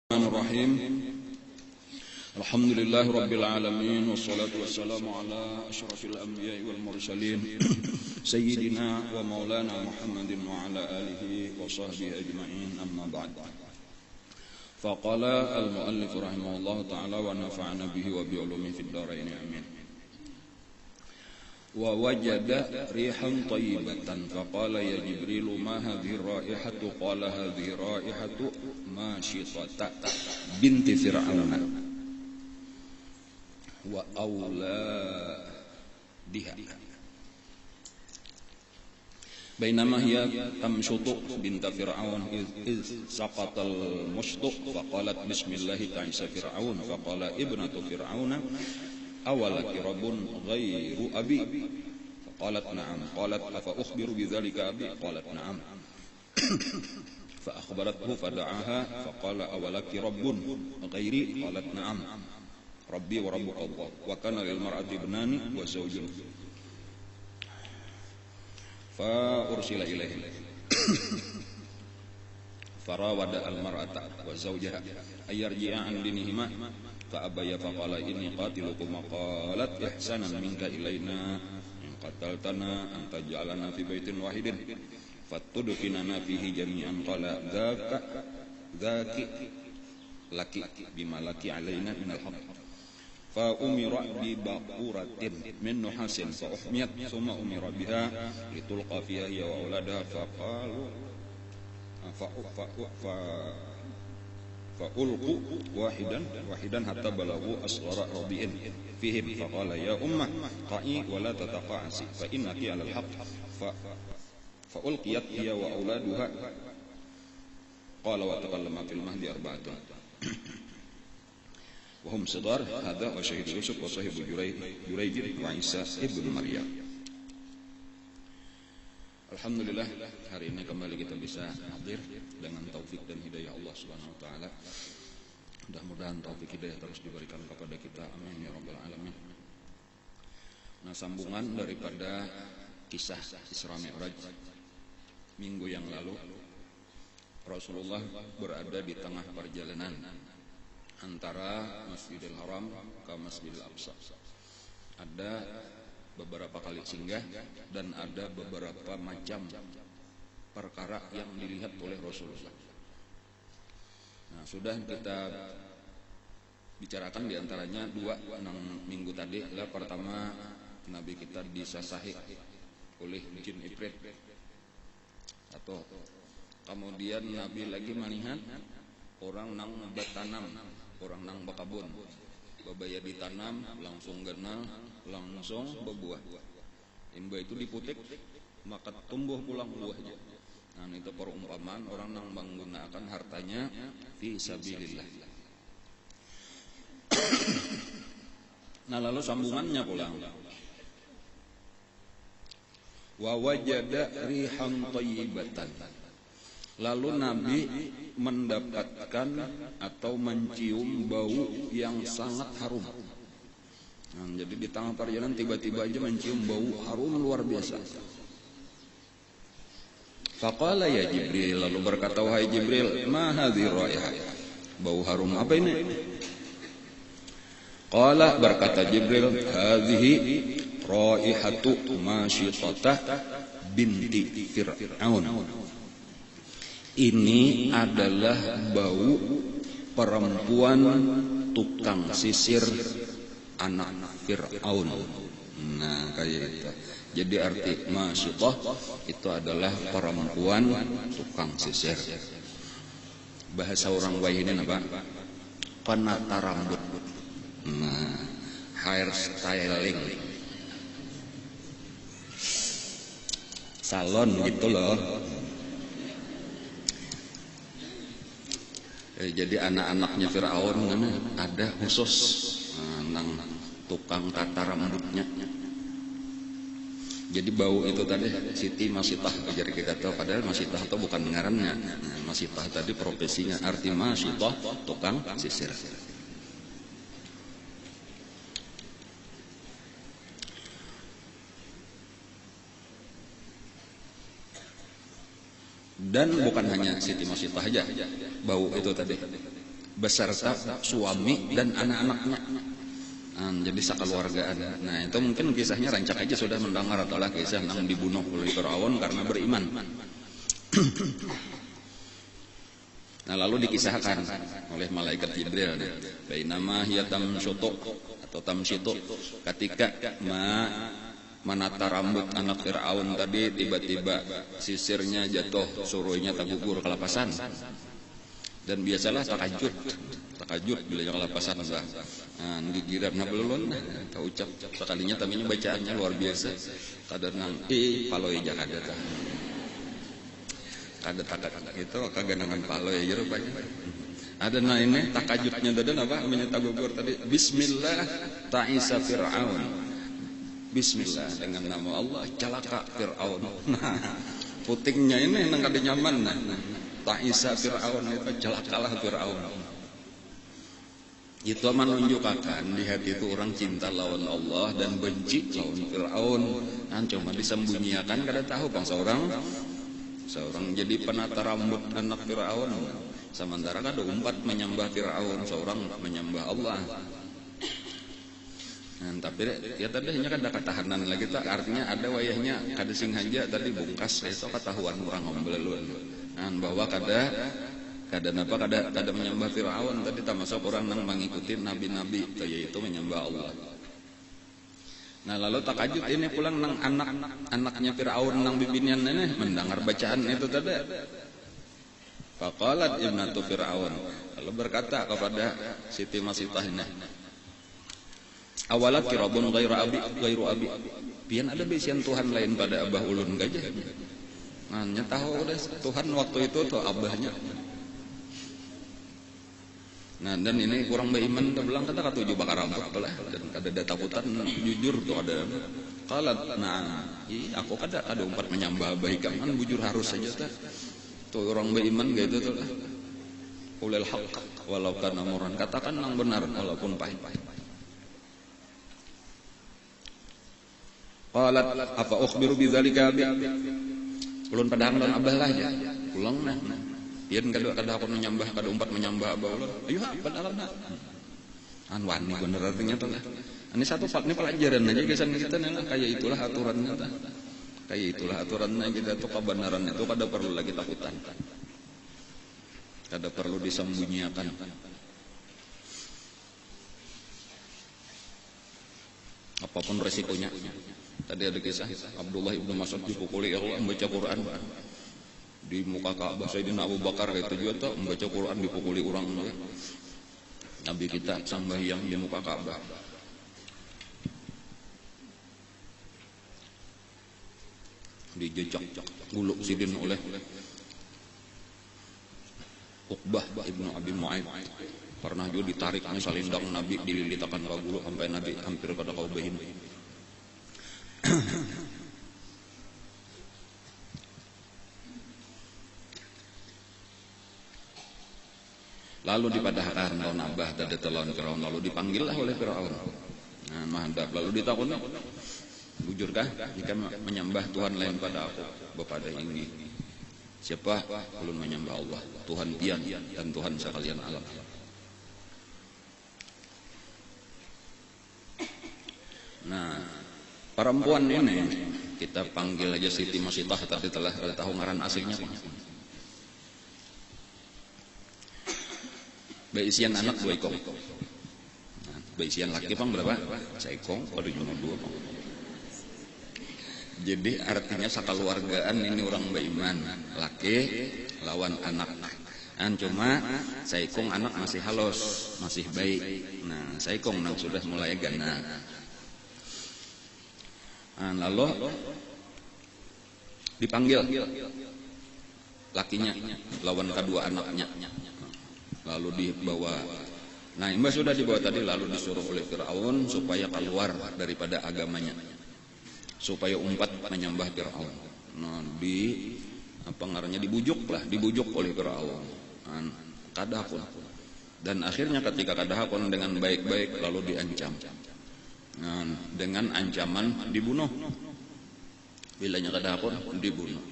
Bismillahirrahmanirrahim. Alhamdulillahi rabbil alamin wassalatu wassalamu ala asyrafil anbiya'i wal mursalin sayyidina wa maulana Muhammadin wa ala alihi wa sahbihi ajma'in, amma ba'd. Faqala al-muallif rahimahullahu ta'ala wa nafa'ana bihi wa bi ulumi fid dharain amin. Wa wajada rihan tayyibatan faqala ya Jibril ma hadhihi raihatu, qala hadhihi raihatu Mashitata binti Fir'aun wa auladiha bainama hiya tamshutu binta Fir'aun iz saqatal mushtuq faqalat bismillah ta'isa Fir'aun faqala ibnatu Fir'aun awalaki rabbun ghairu abi faqalat na'am qalat afa ukhbiru bidzalika abi qalat na'am فأخبرته فدعاها فقال أولك رب غيري قالت نعم ربي وربك الله وكان للمرأة ابنان وزوج فأرسل إليهم فراود المرأة وزوجها أن يرجعا عن دينهما فأبيا فقال إني قاتلكما قالت إحسانا منك إلينا إن قتلتنا أن تجعلنا في بيت واحد fatudfinana fihi jami'an qala dzaki laki bima laki alaina minal haqq fa umira bi baquratin min nuhasin fa uhmiyat thumma umira biha litulqa fiha hiya wa auladaha fa qalu fa ulqu wahidan hatta balagu asghara rabi'in fihim fa qala ya ummah qa'i wa la tataqa'asi fa innaki 'alal haqq فألقيت هي وأولادها قال وتكلم في المهد أربعة وهم صغار هذا وشهيد يوسف وصهيب جريج وعيسى ابن مريم. Alhamdulillah, hari ini kembali kita bisa hadir dengan taufik dan hidayah Allah Subhanahu wa taala. Mudah-mudahan taufik hidayah terus diberikan kepada kita, amin ya rabbal alamin. Nah, sambungan daripada kisah Isra Mi'raj minggu yang lalu, Rasulullah berada di tengah perjalanan antara Masjidil Haram ke Masjidil Aqsa. Ada beberapa kali singgah dan ada beberapa macam perkara yang dilihat oleh Rasulullah. Nah, sudah kita bicarakan diantaranya dua minggu tadi. Adalah pertama, Nabi kita disasahi oleh jin Ifrit, atau kemudian Nabi lagi melihat orang nang bertanam, orang nang bakabun, babaya ditanam langsung genal, langsung berbuah. Imba itu diputik maka tumbuh pulang buahnya. Nah, itu perumpamaan orang nang menggunakan hartanya fi sabilillah. Nah, lalu sambungannya pulang. Wa wajada rihan tayyibatan. Lalu Nabi mendapatkan atau mencium bau yang sangat harum. Nah, jadi di tengah perjalanan tiba-tiba aja mencium bau harum luar biasa. Faqala ya Jibril, lalu berkata wahai Jibril, ma hadhihi raihah? Bau harum apa ini? Qala, berkata Jibril, hadhihi raihatu Mashitata binti Fir'aun. Ini adalah bau perempuan tukang sisir anak Fir'aun. Nah, kayak itu. Jadi arti Mashitah itu adalah perempuan tukang sisir. Bahasa orang Wahinin apa? Penata rambut. Nah, hair styling, salon gitu loh. Jadi anak-anaknya Fir'aun ada khusus nang tukang tata rambutnya. Jadi bau itu tadi Siti Mashitah, jadi kita tahu padahal Mashitah itu bukan ngarannya. Mashitah tadi profesinya, arti Mashitah tukang sisir. Dan bukan hanya Siti Mashitah aja bau itu tadi. beserta suami dan anak-anaknya. Jadi sakeluargaan. Nah itu mungkin kisahnya rancak aja sudah mendengar adalah kisah yang dibunuh oleh Fir'aun karena beriman. Nah lalu dikisahkan oleh malaikat Jibril, bainama hiya tamshutu atau tamshitu, ketika menata rambut anak Fir'aun tadi, tiba-tiba sisirnya jatuh, suruhnya tergugur kelapasan. Dan biasalah takajud bila kelapasan lah. Gigiran belum tak ucap sekalinya taminya bacaannya luar biasa. Kadar nang paloi jakada tah. Kada itu kagak nangan paloi ya rupanya. Ada nah ini takajudnya tadi apa? Menyata gugur tadi. Bismillah ta'isa Fir'aun. Bismillah dengan nama Allah celaka Fir'aun. Nah, putingnya ini nang kada nyaman nah. Ta'isa Fir'aun itu celakalah Fir'aun. Itu menunjukkan di hati itu orang cinta lawan Allah dan benci lawan Fir'aun. Cuma disembunyikan kada tahu bang seorang jadi penata rambut anak Fir'aun. Sementara kada umpat menyembah Fir'aun, seorang menyembah Allah. Tapi ya tadinya kan ada ketahanan lagi tak, artinya ada wayahnya kada singhaja tadi bungkas itu ketahuan orang ngombelun. Bahwa kada menyembah Fir'aun tadi termasuk orang yang mengikuti nabi-nabi yaitu menyembah Allah. Nah lalu takajud ini pulang nang anaknya Fir'aun nang bibinian ini mendengar bacaan itu tadi. Faqalat ibnatu Fir'aun, lalu berkata kepada Siti Masitah ini, awalat kirabun ghairu abi. Pian ada bisian Tuhan lain pada abah ulun gajah. Nah, tahu deh Tuhan waktu itu tuh abahnya. Nah, dan ini kurang beriman dia bilang kata katuju bakar rambut lah dan ada takutan jujur tuh ada. Qalat nah, aku kada umpat menyembah baikan kan bujur harus saja tah. Tuh orang beriman gitu tuh lah. Ulil haqq walau kana murran, katakan yang benar walaupun pahit. Qalat apa ukhbiru bidzalika bi? Ulun padahang lawan abah lah ya. Pulang nah. Pian kada aku menyembah, kada umpat menyembah abah ulun. Ayo padahana. Wani bener artinya tuh lah. Ini satu ini pelajaran aja kesan kita nih lah, kayak itulah aturannya tah. Kayak itulah aturannya kita tuh kebenaran itu kada perlu lagi takutan. Kada perlu disembunyikan. Apapun resikonya. Tadi ada kisah Abdullah ibnu Mas'ud dipukuli Allah membaca Quran di muka Ka'bah. Sayyidina Abu Bakar itu juga tuh membaca Quran dipukuli orang. Nabi kita sembahyang di muka Ka'bah. Dijejak guluk sidin oleh Uqbah ibnu Abi Mu'aid. Pernah juga ditariknya salindang Nabi dililitakan ke guluk sampai Nabi hampir pada kaubahin. Lalu dipadahkan lawan abah tadi lawan Firaun, lalu dipanggillah oleh Firaun. Nah, menghadap lalu ditakuni, bujurkah jika menyembah Tuhan lain pada aku bepada ini? Siapa? Ulun menyembah Allah, Tuhan pian dan Tuhan sekalian alam. Nah, perempuan ini kita panggil aja Siti Masitah, tadi telah tahu ngaran aslinya. Baisian anak 2 ekor. Nah, baisian laki pang berapa? 1 ekor, pada cuma 2 pang. Jadi artinya sakaluargaan ini orang beriman, laki lawan anak. Cuma saikong anak masih halus, masih baik. Nah, saikong nang sudah mulai gana. Lalu dipanggil lakinya lawan kedua anaknya. Lalu dibawa. Nah, imbas sudah dibawa tadi lalu disuruh oleh Fir'aun supaya keluar daripada agamanya. Supaya umpat menyembah Fir'aun. Nah, dibujuk oleh Fir'aun. Kadahapun. Dan akhirnya ketika kadahapun dengan baik-baik lalu diancam. Nah, dengan ancaman dibunuh. Bilanya kadahapun dibunuh.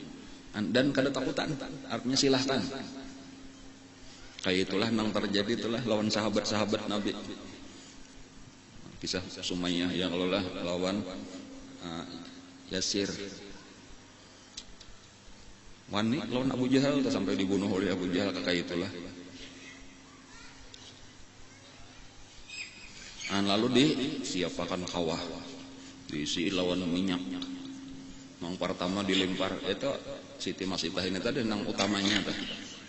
Dan kada takutan, artinya silahkan. Kayak itulah nang terjadi itulah lawan sahabat-sahabat Nabi. Kisah Sumayyah yang lawan Yasir. Wani lawan Abu Jahal sampai dibunuh oleh Abu Jahal, kayak itulah. Lalu disiapakan kawah, diisi lawan minyak. Nang pertama dilempar itu Siti Masitah ini tadi nang utamanya tah.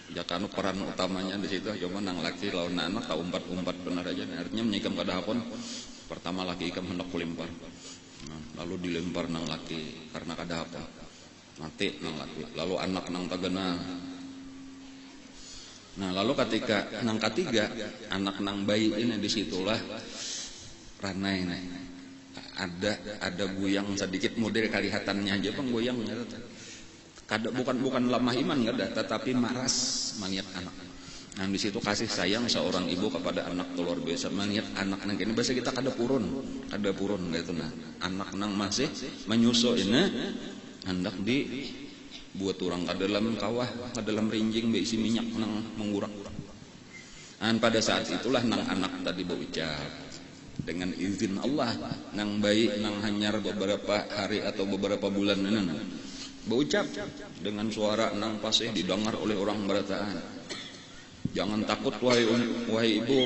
Jakanu peran utamanya di situ cuma nang laki lawan anak ka umpat-umpat benar aja. Artinya menyikam kada hapon. Pertama laki ikam hendak kulempar. Lalu dilempar nang laki karena kada apa. Mati nang laki. Lalu anak nang tagana. Lalu ketika nang ketiga anak nang bayi ini disitulah ranai nih. Ada goyang sedikit model kelihatannya aja bang goyang ya. Kada bukan lemah iman enggak ada, tetapi maras melihat anak. Di situ kasih sayang seorang ibu kepada anak luar biasa. Melihat anak nang ini bahasa kita kada purun gitu nah. Anak nang masih menyusu ini hendak dibuat orang ke dalam kawah, ke dalam rinjing berisi minyak nang mengurak. Pada saat itulah nang anak tadi berucap dengan izin Allah, nang bayi nang hanyar beberapa hari atau beberapa bulan ini berucap dengan suara nang pasih didengar oleh orang berataan. Jangan takut wahai ibu,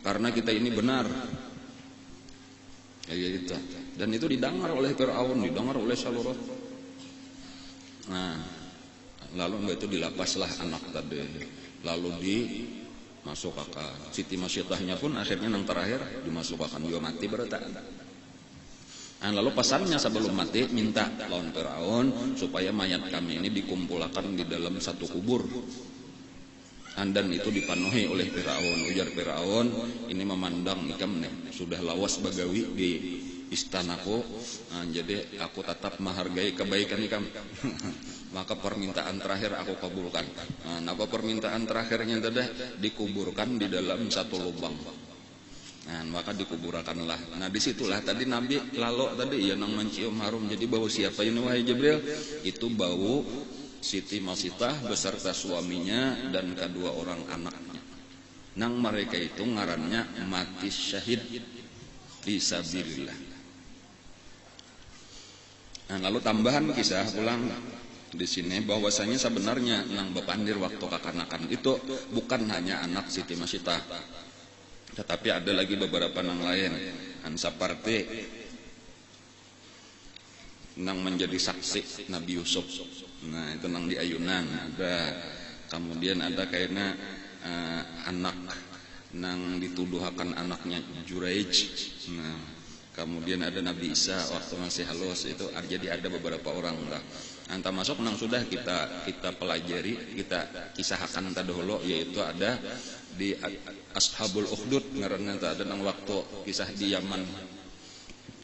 karena kita ini benar. Kayak gitu. Dan itu didengar oleh Fir'aun, didengar oleh seluruh. Lalu itu dilapaslah anak tadi. Lalu dimasukkan. Siti Masitahnya pun akhirnya nang terakhir dimasukkan juga mati berataan. Lalu pesannya sebelum mati minta lawan Fir'aun supaya mayat kami ini dikumpulkan di dalam satu kubur. Dan itu dipenuhi oleh Fir'aun. Ujar Fir'aun, ini memandang ikam nih sudah lawas bagawi di istanaku, jadi aku tetap menghargai kebaikan ikam. Maka permintaan terakhir aku kabulkan. Apa permintaan terakhirnya tadi? Dikuburkan di dalam satu lubang. Maka dikuburkanlah. Disitulah tadi Nabi lalu tadi ya nang mencium harum. Jadi bau siapa ini wahai Jibril? Itu bau Siti Masitah beserta suaminya dan kedua orang anaknya. Nang mereka itu ngarannya mati syahid fisabilillah. Lalu tambahan kisah pulang di sini bahwasanya sebenarnya nang bepandir waktu kekanakan itu bukan hanya anak Siti Masitah. Tetapi ada lagi beberapa nang lain, seperti nang menjadi saksi Nabi Yusuf. Itu nang di ayunan ada. Kemudian ada kayaknya anak nang dituduhakan anaknya Juraij. Kemudian ada Nabi Isa waktu masih halus itu. Jadi ada beberapa orang lah. Termasuk nang sudah kita pelajari, kita kisahkan terdahulu, yaitu ada di Ashabul Ukhdud ngaranna ada nang waktu kisah di Yaman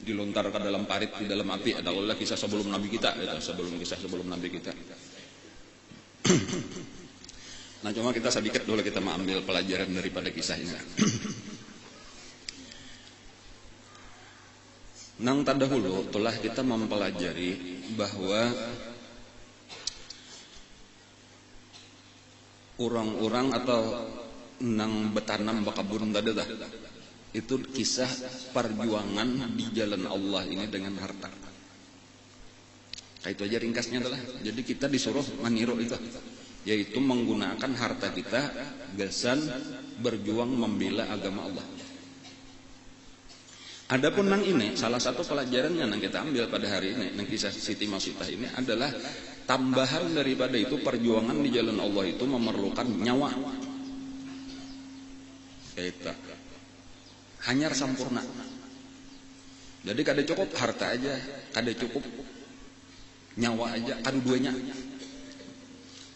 dilontar ke dalam parit di dalam api. Adalah kisah sebelum Nabi kita, sebelum Nabi kita. Cuma kita sedikit dulu kita mengambil pelajaran daripada kisah ini. Nang terdahulu telah kita mempelajari bahwa orang-orang atau nang betanam bakabun tadi dah itu kisah perjuangan di jalan Allah ini dengan harta. Itu aja ringkasnya adalah. Jadi kita disuruh meniru itu, yaitu menggunakan harta kita gasan berjuang membela agama Allah. Adapun nang ini salah satu pelajarannya nang kita ambil pada hari ini nang kisah Siti Masitah ini adalah tambahan daripada itu perjuangan di jalan Allah itu memerlukan nyawa. Kita hanyar sampurna. Jadi kada cukup harta aja, kada cukup nyawa aja, kada duanya.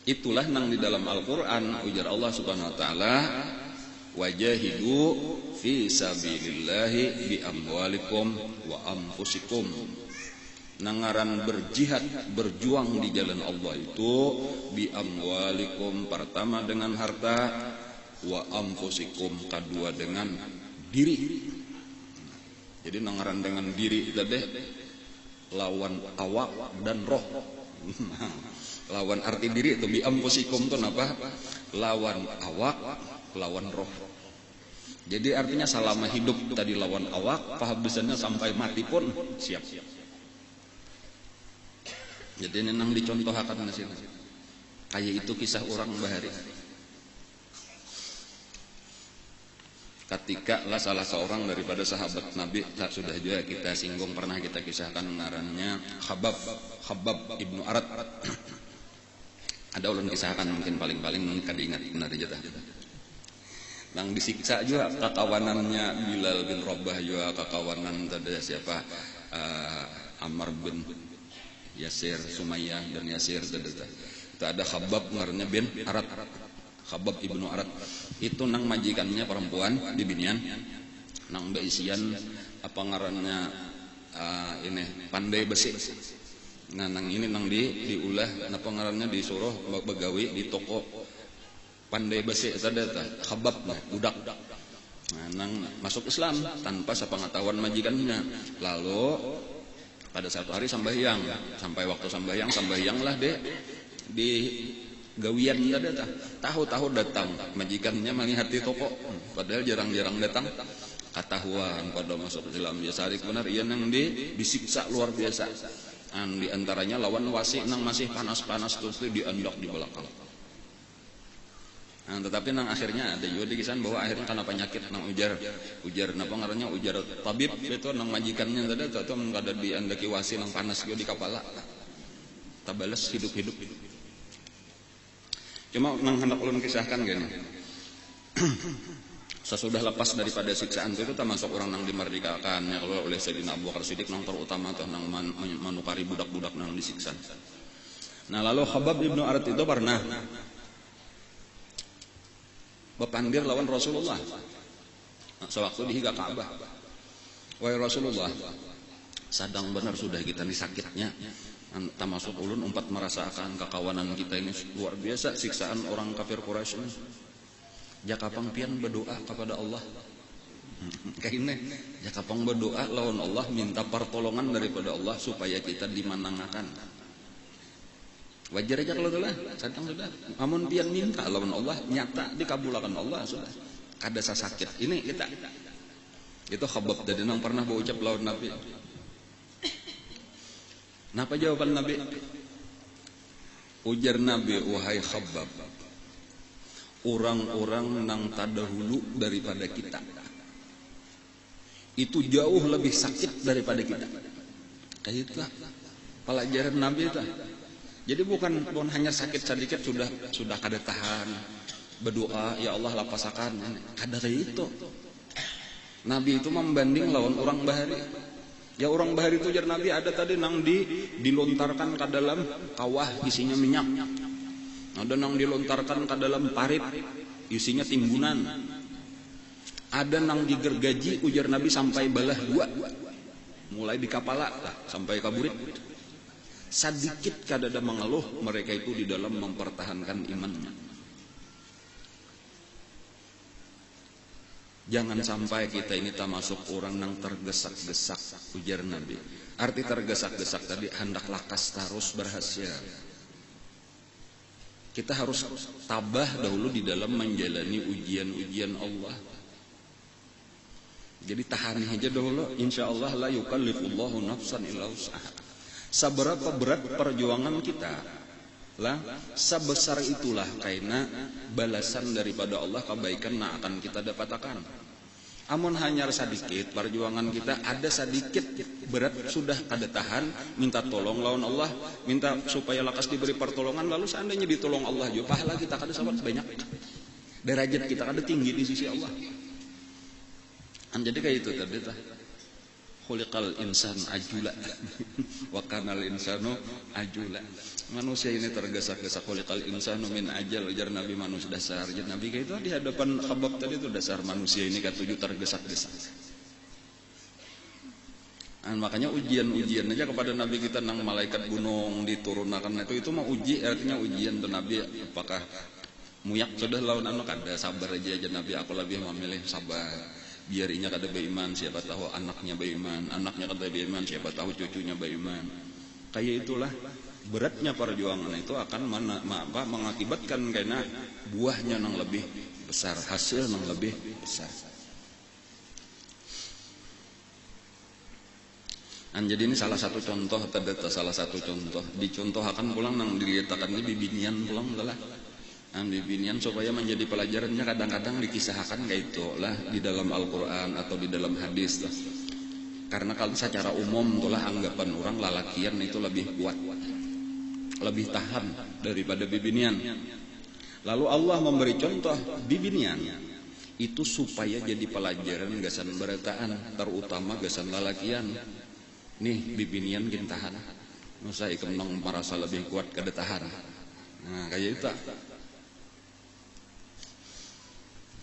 Itulah nang di dalam Al-Qur'an ujar Allah Subhanahu wa taala, wajahidu fi sabilillahi bi amwalikum wa anfusikum. Nangaran berjihad, berjuang di jalan Allah itu bi amwalikum, pertama dengan harta, wa anfusikum, kedua dengan diri. Jadi nangaran dengan diri tadi lawan awak dan roh. Lawan arti diri itu bi amfusikum itu apa? Lawan awak, lawan roh. Jadi artinya selama hidup tadi lawan awak, pahabisannya sampai mati pun siap. Jadi ini nang dicontohkan di sini. Kayak itu kisah orang bahari. Ketika lah salah seorang daripada sahabat Nabi, sudah juga kita singgung, pernah kita kisahkan, ngarannya Khabbab ibnu Arat. Ada ulun kisahkan mungkin paling kada ingat benar aja dah. Nang disiksa juga kakawanannya Bilal bin Rabah, juga kakawanan tadi siapa, Ammar bin Yasir, Sumayyah dan Yasir tadi. Itu ada Khabbab ngarannya bin Arat, Khabbab ibnu Arat. Itu nang majikannya perempuan di binian, nang beisian apa ngarannya ini pandai besi. Nah nang ini nang diulah, napa ngarannya disuruh begawi di toko pandai besi tadi Khabbab budak. Nah nang masuk Islam tanpa sepengetahuan majikannya. Lalu pada satu hari sambayang, sampai waktu sambayang lah deh di gawian tadi tahu datang majikannya melihat di toko, padahal jarang-jarang datang. Ketahuan pada masuk Islam biasa hari benar ia nang disiksa luar biasa. Di antaranya lawan wasi nang masih panas-panas terus diandak di belakang. Tetapi nang akhirnya ada juga dikisahan bahwa akhirnya karena penyakit nang ujar napa ngarannya ujar tabib itu nang majikannya tadi atau kada diandaki wasi nang panas juga di kepala. Tabales hidup-hidup. Cuma nang hendak ulun kisahkan gini. Sesudah lepas daripada siksaan itu termasuk orang nang dimerdekakan ya kalau oleh Sayyidina Abu Bakar Siddiq nang terutama tuh nang manukari budak-budak nang disiksa. Nah lalu Khabbab ibnu Arat itu pernah berpandir lawan Rasulullah. Sewaktu dihiga Ka'bah. Wahai Rasulullah, sadang benar sudah kita ini sakitnya. Termasuk ulun umpat merasakan kekawanan kita ini luar biasa siksaan orang kafir Quraisy ini. Jakapang pian berdoa kepada Allah. Kaineh jakapang berdoa lawan Allah minta pertolongan daripada Allah supaya kita dimanangakan. Wajar aja kalau telah, sadang sudah. Amun pian minta lawan Allah nyata dikabulkan Allah sudah. Kada sakit. Ini kita. Itu Khabbab tadi nang pernah berucap lawan Nabi. Napa jawaban Nabi? Ujar Nabi, wahai Khabbab, orang-orang nang terdahulu daripada kita itu jauh lebih sakit daripada kita. Kayak itulah pelajaran Nabi itu. Jadi bukan hanya sakit sedikit sudah kada tahan berdoa ya Allah lapasakan. Kada kayak itu. Nabi itu membanding lawan orang bahari. Ya orang bahari itu jar Nabi ada tadi nang dilontarkan ke dalam kawah isinya minyak. Ada nang dilontarkan ke dalam parit isinya timbunan. Ada nang digergaji ujar Nabi sampai balah dua. Mulai di kepala sampai kaburit. Sedikit kadada mengeluh mereka itu di dalam mempertahankan imannya. Jangan sampai kita ini termasuk orang yang tergesak-gesak ujar Nabi. Arti tergesak-gesak tadi hendak lakas terus berhasil. Kita harus tabah dahulu di dalam menjalani ujian-ujian Allah. Jadi tahani aja dahulu, insya Allah la yukallifullahu nafsan illa wus'aha. Seberapa berat perjuangan kita lah, sebesar itulah karena balasan daripada Allah kebaikan yang akan kita dapatkan. Amun hanya sedikit perjuangan kita ada sedikit berat sudah kada tahan, minta tolong lawan Allah, minta supaya lakas diberi pertolongan, lalu seandainya ditolong Allah juga pahala kita kada sahabat banyak, derajat kita kada tinggi di sisi Allah. Jadi kayak itu tadi khuliqal insan ajula wa kanal insanu ajula. Manusia ini tergesa-gesa, khuliqal insanu min ajal, ujar Nabi manusia dasar. Jadi Nabi kayak itu di hadapan Khabbab tadi itu dasar manusia ini katuju tergesa-gesa. Makanya ujian-ujian aja kepada Nabi kita nang malaikat gunung diturunkan itu mah uji, artinya ujian dan Nabi apakah muyak sudah lawan anu kada sabar aja Nabi, aku lebih memilih sabar. Biar inya kada beriman, siapa tahu anaknya beriman, anaknya kada beriman, siapa tahu cucunya beriman. Kayak itulah beratnya perjuangan itu akan mengakibatkan karena buahnya yang lebih besar, hasil yang lebih besar. Jadi ini salah satu contoh, dicontohkan pulang nang diletakkan ini bibinian pulang lah. Bibinian supaya menjadi pelajarannya kadang-kadang dikisahkan kayak itu lah di dalam Al-Quran atau di dalam hadis lah. Karena kalau secara umum itulah anggapan orang lalakian itu lebih kuat, lebih tahan daripada bibinian. Lalu Allah memberi contoh bibinian itu supaya jadi pelajaran gasan berataan, terutama gasan lalakian. Nih bibinian gin tahan, nusa ikam nong merasa lebih kuat kada tahan. Nah kayak itu.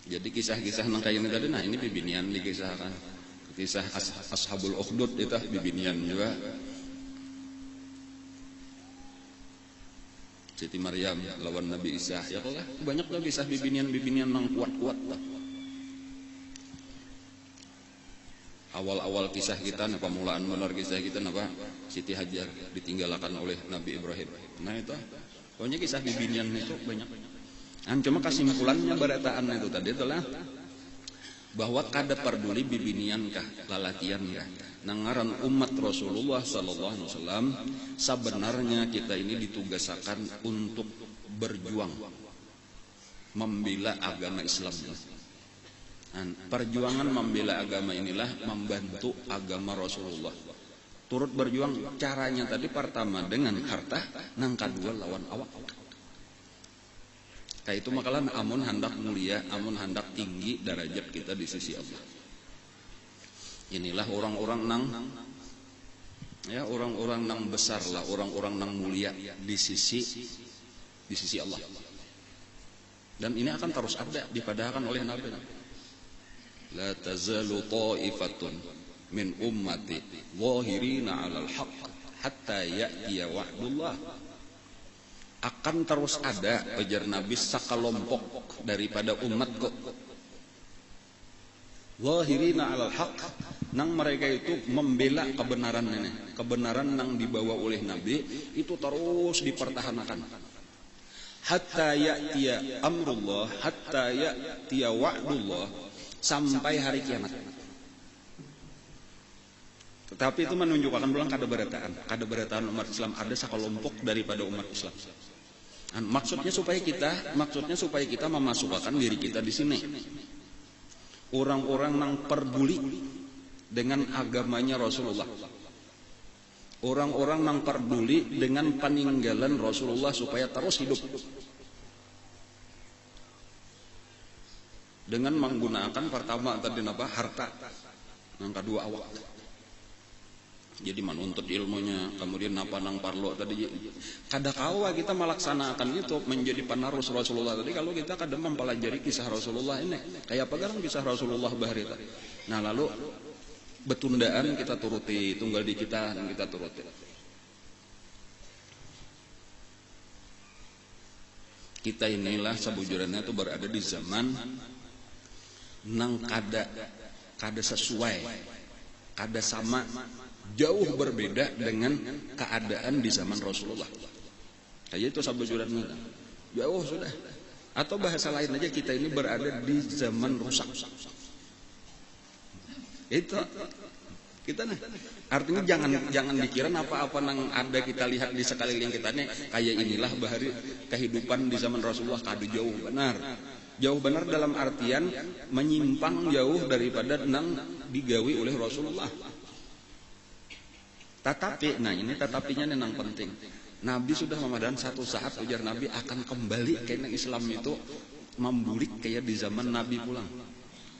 Jadi kisah-kisah nang kayak ini tadi, nah ini bibinian dikisahkan. Kisah Ashabul Ukhdud itu bibinian juga. Siti Maryam lawan Nabi Isa, ya Allah banyak lah kisah bibinian nang kuat-kuat lah. Awal-awal kisah kita, nah pemulaan benar kisah kita, apa Siti Hajar ditinggalkan oleh Nabi Ibrahim. Nah itu, pokoknya kisah bibinian itu banyak. Cuma kesimpulannya berataan itu tadi adalah bahwa kada peduli bibinian kah lalakian kah. Nangaran umat Rasulullah sallallahu alaihi wasallam sebenarnya kita ini ditugaskan untuk berjuang membela agama Islam. Perjuangan membela agama inilah membantu agama Rasulullah. Turut berjuang caranya tadi pertama dengan harta, nang kedua lawan awak. Kayak itu makalah amun hendak mulia, amun hendak tinggi derajat kita di sisi Allah. Inilah orang-orang nang besar lah, orang-orang nang mulia di sisi Allah. Dan ini akan terus ada dipadahkan oleh Nabi. La tazalu ta'ifatun min ummati zahirina 'alal haqq hatta ya'tiya wa'dullah. Akan terus ada, ujar Nabi, sakalompok daripada umatku zahirina 'alal haqq, nang mereka itu membela kebenaran ini. Kebenaran nang dibawa oleh Nabi itu terus dipertahankan. Hatta ya'tiya amrullah, hatta ya'tiya wa'dullah, sampai hari kiamat. Tetapi itu menunjukkan pulang kadaberataan umat Islam, ada sakalompok daripada umat Islam. Maksudnya supaya kita memasukkan diri kita di sini. Orang-orang yang peduli dengan agamanya Rasulullah. Orang-orang yang peduli dengan peninggalan Rasulullah supaya terus hidup. Dengan menggunakan pertama tadi apa? Harta. Yang kedua awak. Jadi menuntut ilmunya, kemudian napa nang parlo tadi. Kada kawa kita melaksanakan itu menjadi penerus Rasulullah tadi kalau kita kada mempelajari kisah Rasulullah ini. Kayak apa garang kisah Rasulullah bahari tadi. Nah lalu betundaan kita turuti, tunggal di kita dan kita turuti. Kita inilah sebujurnya itu berada di zaman nang kada sesuai, kada sama, jauh berbeda dengan keadaan di zaman Rasulullah. Kayak itu sabujurnya jauh sudah. Atau bahasa lain aja, kita ini berada di zaman rusak. Itu kita nih. Artinya jangan dikira apa-apa nang ada kita lihat di sekeliling kita nih kayak inilah bahari kehidupan di zaman Rasulullah kada jauh benar. Jauh benar dalam artian menyimpang jauh daripada nang digawi oleh Rasulullah. Tetapi, nah ini tetapinya yang penting. Nabi sudah memadan satu saat ujar Nabi akan kembali karena Islam itu membulik kayak di zaman Nabi pulang.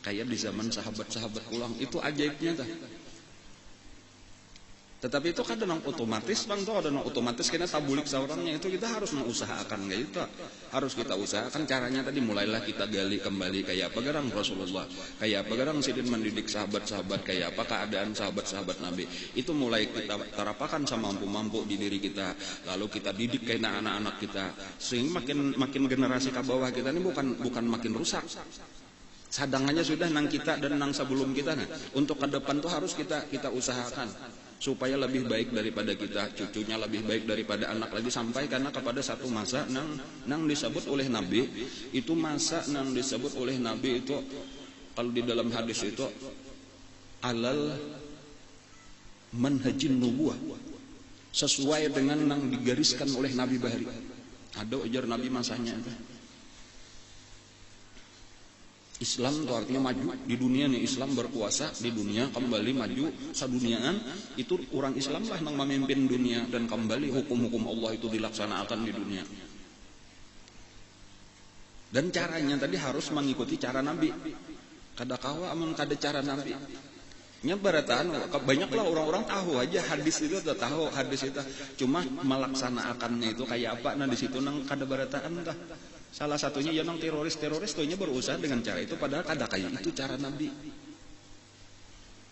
Kayak di zaman sahabat-sahabat pulang. Itu ajaibnya dah. Tetapi itu kan ada otomatis bang, tuh ada otomatis karena tabulik seorangnya itu kita harus mengusahakan kayak itu. Harus kita usahakan caranya tadi mulailah kita gali kembali kayak apa garang Rasulullah, kayak apa garang sidin mendidik sahabat-sahabat, kayak apa keadaan sahabat-sahabat Nabi. Itu mulai kita terapakan sama mampu-mampu di diri kita. Lalu kita didik kayak anak-anak kita. Sehingga makin generasi ke bawah kita ini bukan makin rusak. Sadangannya sudah nang kita dan nang sebelum kita. Nah, untuk ke depan tuh harus kita usahakan. supaya lebih baik daripada kita, cucunya lebih baik daripada anak lagi, sampai karena kepada satu masa nang disebut oleh Nabi itu, masa nang disebut oleh Nabi itu kalau di dalam hadis itu alal manhajin nubuwah, sesuai dengan nang digariskan oleh Nabi bahari. Ada ujar Nabi masanya itu. Islam itu artinya maju di dunia nih, Islam berkuasa di dunia, kembali maju saduniaan, itu orang Islam lah yang memimpin dunia, dan kembali hukum-hukum Allah itu dilaksanakan di dunia. Dan caranya tadi harus mengikuti cara Nabi. Kada kawa amun kada cara Nabi. Nya barataan banyaklah orang-orang tahu aja hadis itu, tahu hadis itu, cuma melaksanakannya itu kayak apa, nah di situ nang kada barataan tah. Salah satunya ya nang teroris tuhnya berusaha dengan cara itu, padahal kada kayak itu cara Nabi.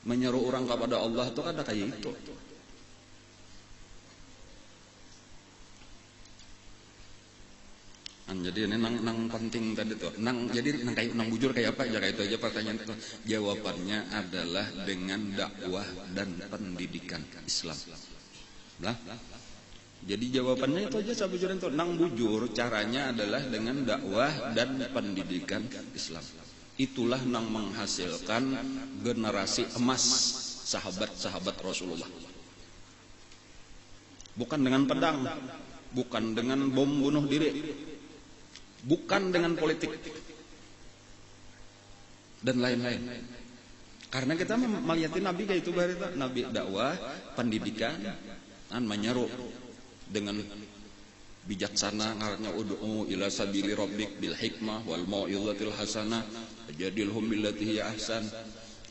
Menyeru orang kepada Allah itu kada kayak itu. Jadi ini nang penting tadi tuh. Jadi nang bujur kayak apa? Jaga itu aja pertanyaan itu. Jawabannya adalah dengan dakwah dan pendidikan Islam. Lah. Jadi jawabannya itu aja sabujuran itu. Nang bujur caranya adalah dengan dakwah dan pendidikan Islam. Itulah nang menghasilkan generasi emas sahabat-sahabat Rasulullah. Bukan dengan pedang, bukan dengan bom bunuh diri, bukan dengan politik dan lain-lain. Karena kita melihat Nabi kayak itu, Nabi dakwah, pendidikan, dan menyeru dengan bijaksana, ngarannya ud'u ila sabili rabbik bil hikmah wal mau'izatil hasanah jadilhum billati hiya ahsan.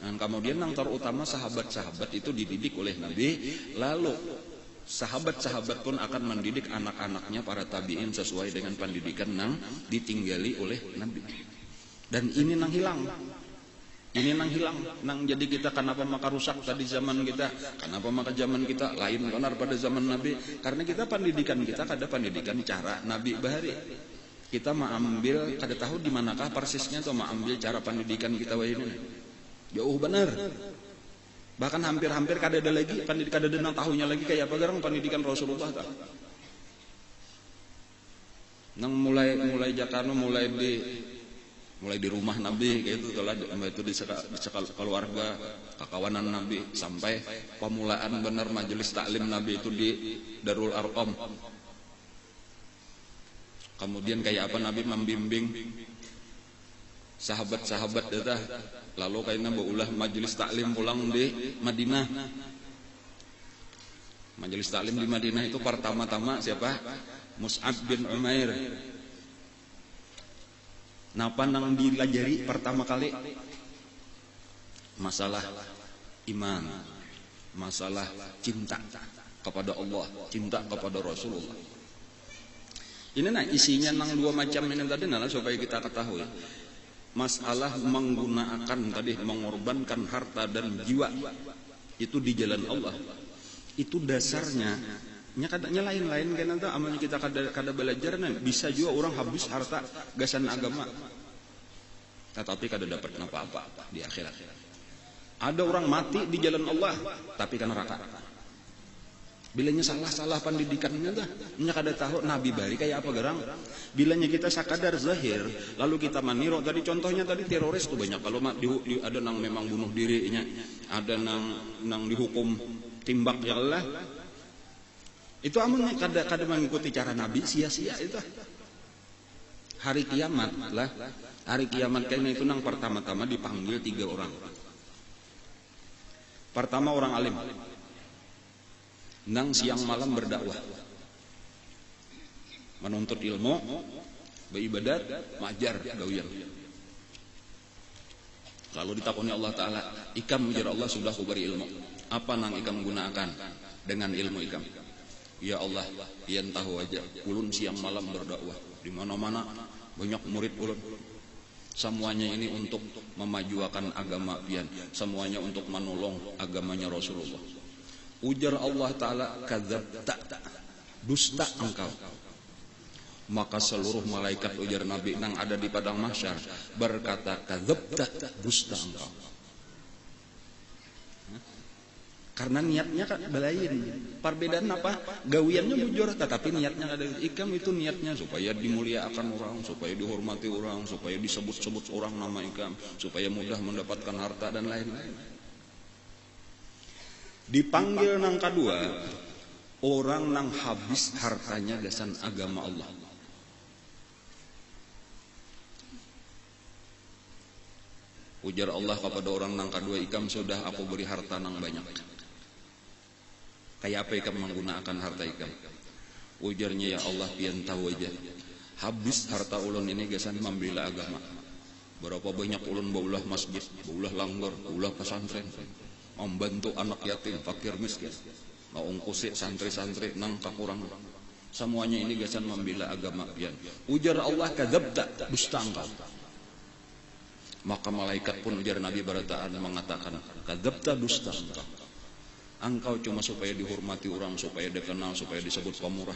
Dan kemudian yang terutama sahabat-sahabat itu dididik oleh Nabi, lalu sahabat-sahabat pun akan mendidik anak-anaknya para tabi'in sesuai dengan pendidikan yang ditinggali oleh Nabi. Dan ini nang hilang. Ini nang hilang. Nang jadi kita kenapa maka rusak tadi zaman kita? Kenapa maka zaman kita lain benar pada zaman Nabi? Karena kita pendidikan kita kada pendidikan cara Nabi bahari. Kita mengambil kada tahu di manakah persisnya atau mengambil cara pendidikan kita ini. Jauh benar. Bahkan hampir-hampir kada ada lagi pendidikan, kada ada nang tahunya lagi kayak apa garang pendidikan Rasulullah tak. Nang mulai jakano mulai di rumah Nabi kayak itu telah itu di keluarga kakawanan Nabi, sampai pemulaan benar majelis taklim Nabi itu di Darul Arqam. Kemudian kayak apa Nabi membimbing sahabat-sahabat dah. Lalu kayaknya baulah majelis taklim pulang di Madinah. Majelis taklim di Madinah itu pertama-tama siapa? Mus'ab bin Umair. Napa nang dilajari pertama kali? Masalah iman, masalah cinta kepada Allah, cinta kepada Rasulullah. Ini isinya nang dua macam ini tadi adalah supaya kita ketahui. Masalah menggunakan tadi, mengorbankan harta dan jiwa itu di jalan Allah. Itu dasarnya. Nya lain-lain kan nanti amalnya kita kada belajar bisa juga orang habis harta gasan agama, tetapi kada dapat apa-apa di akhirat. Ada orang mati di jalan Allah tapi kan neraka. Bilanya salah pendidikannya dah, nya kada tahu Nabi bari kayak apa gerang. Bilanya kita sakadar zahir, lalu kita maniru. Tadi contohnya tadi teroris tuh banyak. Kalau ada nang memang bunuh dirinya, ada nang dihukum timbak ya Allah. Itu amun kada mengikuti cara Nabi, sia-sia itu. Hari kiamat lah. Hari kiamat kayaknya itu nang pertama-tama dipanggil 3 orang. Pertama orang alim. Nang siang malam berdakwah. Menuntut ilmu, beribadat, majar gawian. Lalu ditakoni Allah Ta'ala, ikam ujar Allah sudah kuberi ilmu. Apa nang ikam gunakan dengan ilmu ikam? Ya Allah, pian tahu aja, ulun siang malam berdakwah di mana-mana, banyak murid ulun. Semuanya ini untuk memajukan agama pian, semuanya untuk menolong agamanya Rasulullah. Ujar Allah Ta'ala, kadzabta, dusta engkau. Maka seluruh malaikat ujar Nabi nang ada di padang mahsyar berkata, kadzabta, dusta engkau. Karena niatnya kan belain. Perbedaan apa? Gawiannya bujur, tetapi niatnya ada. Ikam itu niatnya supaya dimuliakan orang, supaya dihormati orang, supaya disebut-sebut orang nama ikam, supaya mudah mendapatkan harta dan lain-lain. Dipanggil nang kedua, orang nang habis hartanya gasan agama Allah. Ujar Allah kepada orang nang kedua, ikam sudah aku beri harta nang banyak. Kayak apa ikam menggunakan harta ikam? Ujarnya, ya Allah pian tahu aja. Habis harta ulun ini gasan membela agama. Berapa banyak ulun baulah masjid, baulah langgar, baulah pesantren, membantu anak yatim, fakir miskin, mau ungkusi santri-santri nang kakurang. Semuanya ini gasan membela agama pian. Ujar Allah, kadzabta, dusta engkau. Maka malaikat pun ujar Nabi barataan mengatakan, kadzabta, dusta engkau. Engkau cuma supaya dihormati orang, supaya dikenal, supaya disebut pemurah.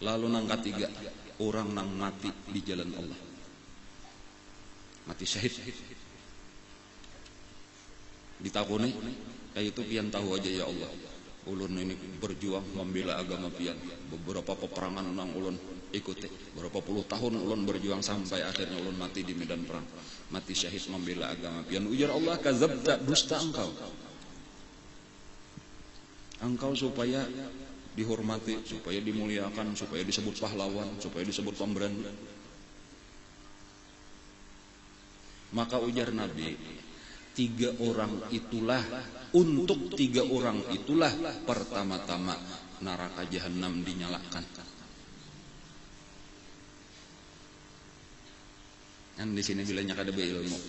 Lalu nang ketiga, orang nang mati di jalan Allah. Mati syahid. Ditakuni, kayak itu pian tahu aja ya Allah. Ulun ini berjuang membela agama pian. Beberapa peperangan nang ulun ikuti. Berapa puluh tahun ulun berjuang sampai akhirnya ulun mati di medan perang. Mati syahid membela agama pian. Ujar Allah, kadzabta, dusta engkau. Engkau supaya dihormati, supaya dimuliakan, supaya disebut pahlawan, supaya disebut pemberani. Maka ujar Nabi, untuk tiga orang itulah pertama-tama neraka jahanam dinyalakan. Dan di sini bilanya kada beilmu,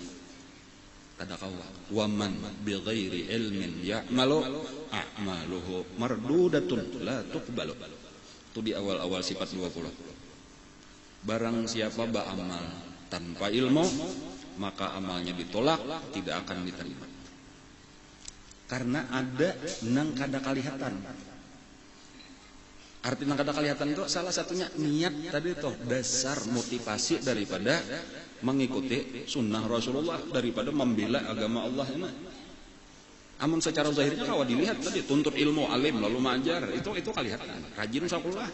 kada kawa. Waman bi ghairi ilmin ya'malu a'maluhu mardudatun la tuqbalu. Itu di awal-awal sifat 20. Barang siapa beramal tanpa ilmu, maka amalnya ditolak, tidak akan diterima. Karena ada nang kada kalihatan. Arti nang kada kalihatan itu salah satunya niat tadi itu, dasar motivasi daripada mengikuti sunnah Rasulullah, daripada membela agama Allah ini. Amun secara zahirnya kalau dilihat tadi tuntut ilmu, alim lalu mengajar, itu kelihatan. Rajin sakulah,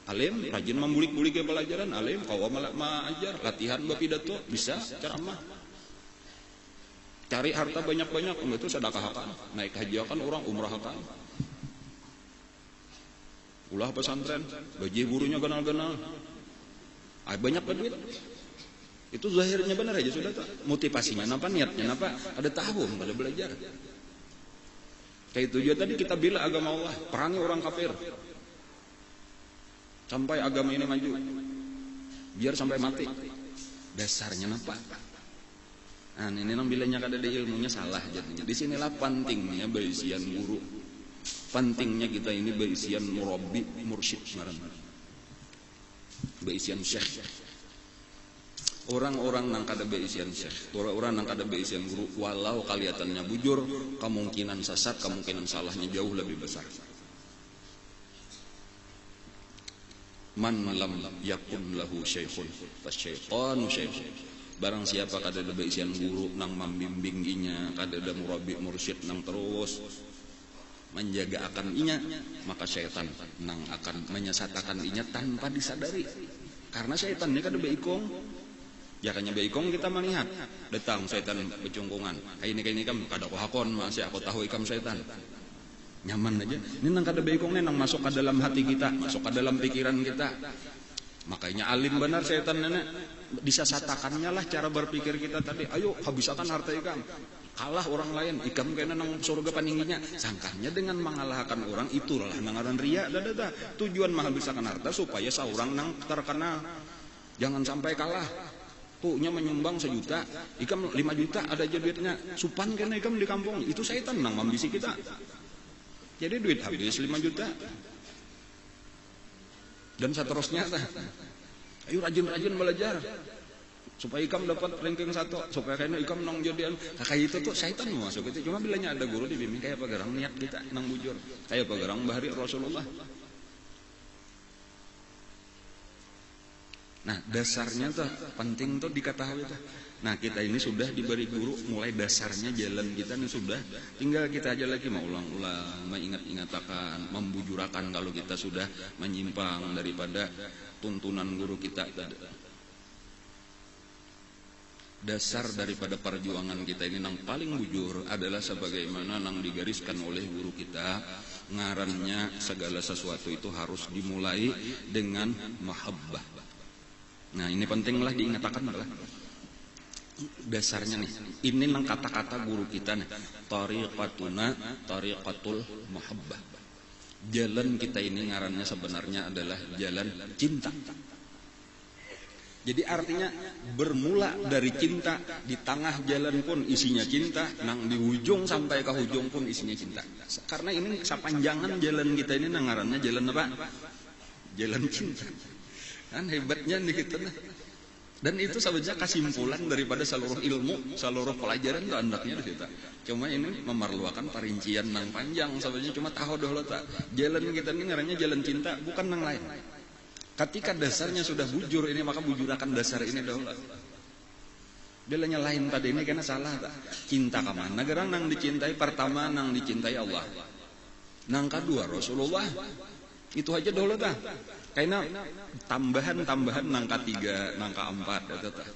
alim, rajin membulik-bulik ke pelajaran, alim kalau mengajar, latihan berpidato, bisa ceramah. Cari harta banyak-banyak, itu sedekahkan, naik haji akan orang, umrah akan. Ulah pesantren, gaji gurunya ganal-ganal. Banyak duit. Itu zahirnya benar aja sudah tuh. Motivasinya napa, niatnya napa, ada tahun pada belajar. Kayak itu juga tadi kita bela agama Allah, perangi orang kafir. Sampai agama ini maju. Biar sampai mati. Dasarnya napa? Nah, ini nang bilanya kada ada ilmunya salah jadinya. Di sinilah pentingnya berisian guru. Pentingnya kita ini berisian murabbi, mursyid marana. Berisian syekh. Orang-orang nang kada beisian syekh, orang-orang nang kada beisian guru, walau kelihatannya bujur, kemungkinan sesat, kemungkinan salahnya jauh lebih besar. Man lam yakun lahu syekhun fasyaitanu syekhun. Barang siapa kada ada beisian guru nang membimbinginya, kada ada murabbi mursyid nang terus menjaga akan inya, maka syaitan nang akan menyesatkan inya tanpa disadari. Karena syaitan ini kada beikong. Ya kanya beikong kita melihat datang setan becungkungan. Ini kam kada ko hakon masih aku tahu ikam setan. Nyaman aja. Ini nang kada beikong nang masuk ke dalam hati kita, masuk ke dalam pikiran kita. Makanya alim benar setan nenek. Disasatakannya lah cara berpikir kita tadi. Ayo habiskan harta ikam. Kalah orang lain, ikam kena nang surga paningginya. Sangkanya dengan mengalahkan orang itulah nangaran ria. Tujuan menghabiskan harta supaya seorang nang terkenal. Jangan sampai kalah. Punya menyumbang 1 juta, ikam 5 juta ada aja duitnya. Supan kena ikam di kampung, itu syaitan nang membisi kita. Jadi duit habis 5 juta. Dan seterusnya. Ayo rajin-rajin belajar. Supaya ikam dapat ranking 1, supaya kena ikam nang jadian. Kayak itu tuh syaitan mau masuk itu. Cuma bilanya ada guru dibimbing kayak apa garang niat kita nang bujur. Kayak apa garang bahari Rasulullah. Nah, dasarnya tuh penting tuh diketahui tuh. Nah, kita ini sudah diberi guru, mulai dasarnya jalan kita ini sudah, tinggal kita aja lagi mau ulang-ulang, mengingat-ingatakan, membujurakan kalau kita sudah menyimpang daripada tuntunan guru kita. Dasar daripada perjuangan kita ini nang paling bujur adalah sebagaimana nang digariskan oleh guru kita, ngarannya segala sesuatu itu harus dimulai dengan mahabbah. Nah, ini pentinglah diingatkan adalah dasarnya nih. Ini nang kata-kata guru kita nih, tariqatul mahabbah. Jalan kita ini ngarannya sebenarnya adalah jalan cinta. Jadi artinya bermula dari cinta, di tengah jalan pun isinya cinta, nang di ujung sampai ke ujung pun isinya cinta. Karena ini sepanjangan jalan kita ini nang ngarannya jalan apa? Jalan cinta. Kan hebatnya nih kita. Dan itu sebenarnya kesimpulan daripada seluruh ilmu, seluruh pelajaran itu andaknya di situ. Cuma ini memerlukan perincian nang panjang, sebenarnya cuma tahu dulu tak. Jalan kita ini ngarannya jalan cinta, bukan nang lain. Ketika dasarnya sudah bujur ini, maka bujurakan dasar ini dahulu. Bilanya lain tadi ini karena salah tak. Cinta ke mana? Negara nang dicintai pertama nang dicintai Allah. Nang kedua Rasulullah. Itu aja dahulu tak. Karena tambahan nang ketiga, nang keempat itu tak.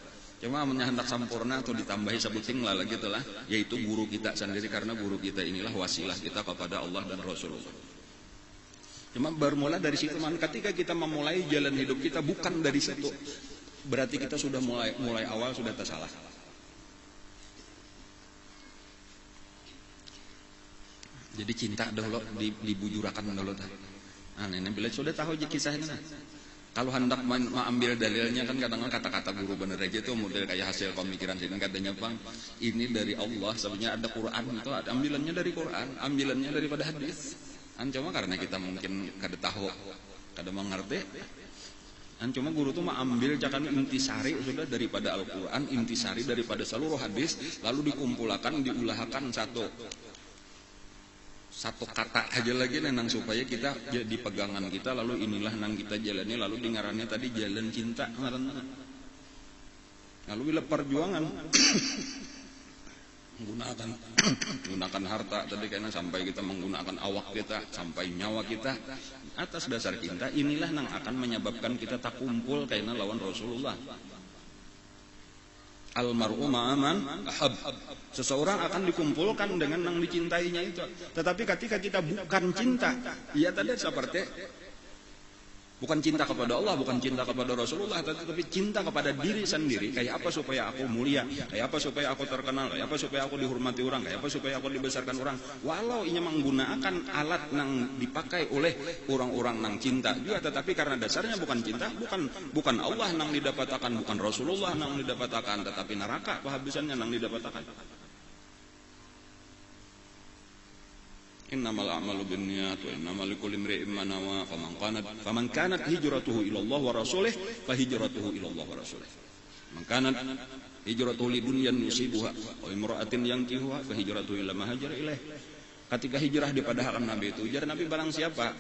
Cuma hendak sempurna atau ditambahi sebuting lah gitu lah, yaitu guru kita sendiri, karena guru kita inilah wasilah kita kepada Allah dan Rasulullah. Cuma bermula dari situ, man. Ketika kita memulai jalan hidup kita bukan dari situ, berarti kita sudah mulai awal sudah tersalah. Jadi cinta dahulu dibujurakan dahulu. Nah, ini bila sudah tahu kisahnya. Kalau hendak mengambil dalilnya kan kadang-kadang kata-kata guru bener aja itu model kayak hasil pemikiran sini, katanya bang ini dari Allah, sebenarnya ada Quran itu, ada ambilannya dari Quran, ambilannya daripada hadis. Cuma karena kita mungkin kada tahu, kada mengerti. Cuma guru tuh ambil jangan intisari sudah daripada Al-Quran, intisari daripada seluruh hadis, lalu dikumpulkan, diulahkan satu kata aja lagi nang supaya kita jadi pegangan kita, lalu inilah nang kita jalani, lalu dengarannya tadi jalan cinta ngaranna. Lalu bila perjuangan menggunakan harta tadi karena sampai kita menggunakan awak kita, sampai nyawa kita atas dasar cinta, inilah yang akan menyebabkan kita tak kumpul karena lawan Rasulullah. Almar'u ma'aman ahab. Seseorang akan dikumpulkan dengan yang dicintainya itu. Tetapi ketika kita bukan cinta, ya tadi seperti bukan cinta kepada Allah, bukan cinta kepada Rasulullah, tetapi cinta kepada diri sendiri. Kayak apa supaya aku mulia, kayak apa supaya aku terkenal, kayak apa supaya aku dihormati orang, kayak apa supaya aku dibesarkan orang. Walau ini menggunakan alat yang dipakai oleh orang-orang yang cinta juga, tetapi karena dasarnya bukan cinta, bukan Allah yang didapatkan, bukan Rasulullah yang didapatkan, tetapi neraka kehabisannya yang didapatkan. Innamal a'malu binniyat wa innamal likulli imri'in ma nawa faman kanat hijratuhu ila Allah wa rasulih fa hijratuhu ila Allah wa rasulih. Man kanat hijratuhu lidunyan yusibuha wa imra'atin yankihuha fa hijratuhu ila ma hajara ilaih. Ketika hijrah dipadahkan Nabi itu, ujar Nabi barang siapa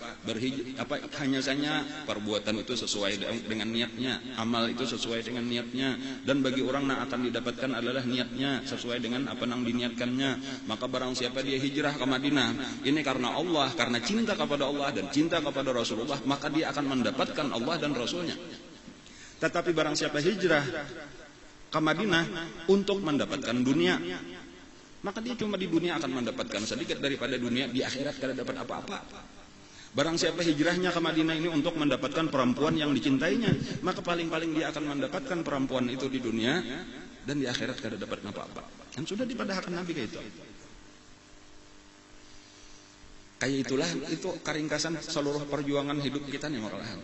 hanya saja perbuatan itu sesuai dengan niatnya, amal itu sesuai dengan niatnya, dan bagi orang yang akan didapatkan adalah niatnya sesuai dengan apa yang diniatkannya, maka barang siapa dia hijrah ke Madinah ini karena Allah, karena cinta kepada Allah dan cinta kepada Rasulullah, maka dia akan mendapatkan Allah dan Rasulnya. Tetapi barang siapa hijrah ke Madinah untuk mendapatkan dunia, maka dia cuma di dunia akan mendapatkan sedikit daripada dunia, di akhirat kada dapat apa-apa. Barang siapa hijrahnya ke Madinah ini untuk mendapatkan perempuan yang dicintainya, maka paling-paling dia akan mendapatkan perempuan itu di dunia, dan di akhirat kada dapat apa-apa. Kan sudah dipadahkan Nabi kayak itu. Kayak itulah itu keringkasan seluruh perjuangan hidup kita nih malahan.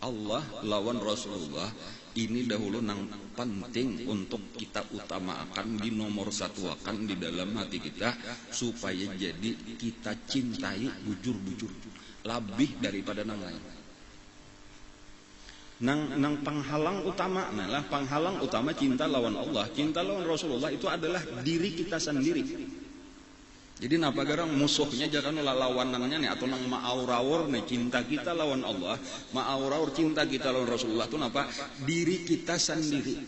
Allah lawan Rasulullah ini dahulu nang penting untuk kita utamakan, di nomor satuakan di dalam hati kita, supaya jadi kita cintai bujur-bujur lebih daripada nang lain. Nang penghalang utama, nah penghalang utama cinta lawan Allah, cinta lawan Rasulullah itu adalah diri kita sendiri. Jadi napa garang musuhnya jangan lawanannya nih atau nang ma'aurawur nih cinta kita lawan Allah, ma'aurawur cinta kita lawan Rasulullah itu napa? Diri kita sendiri.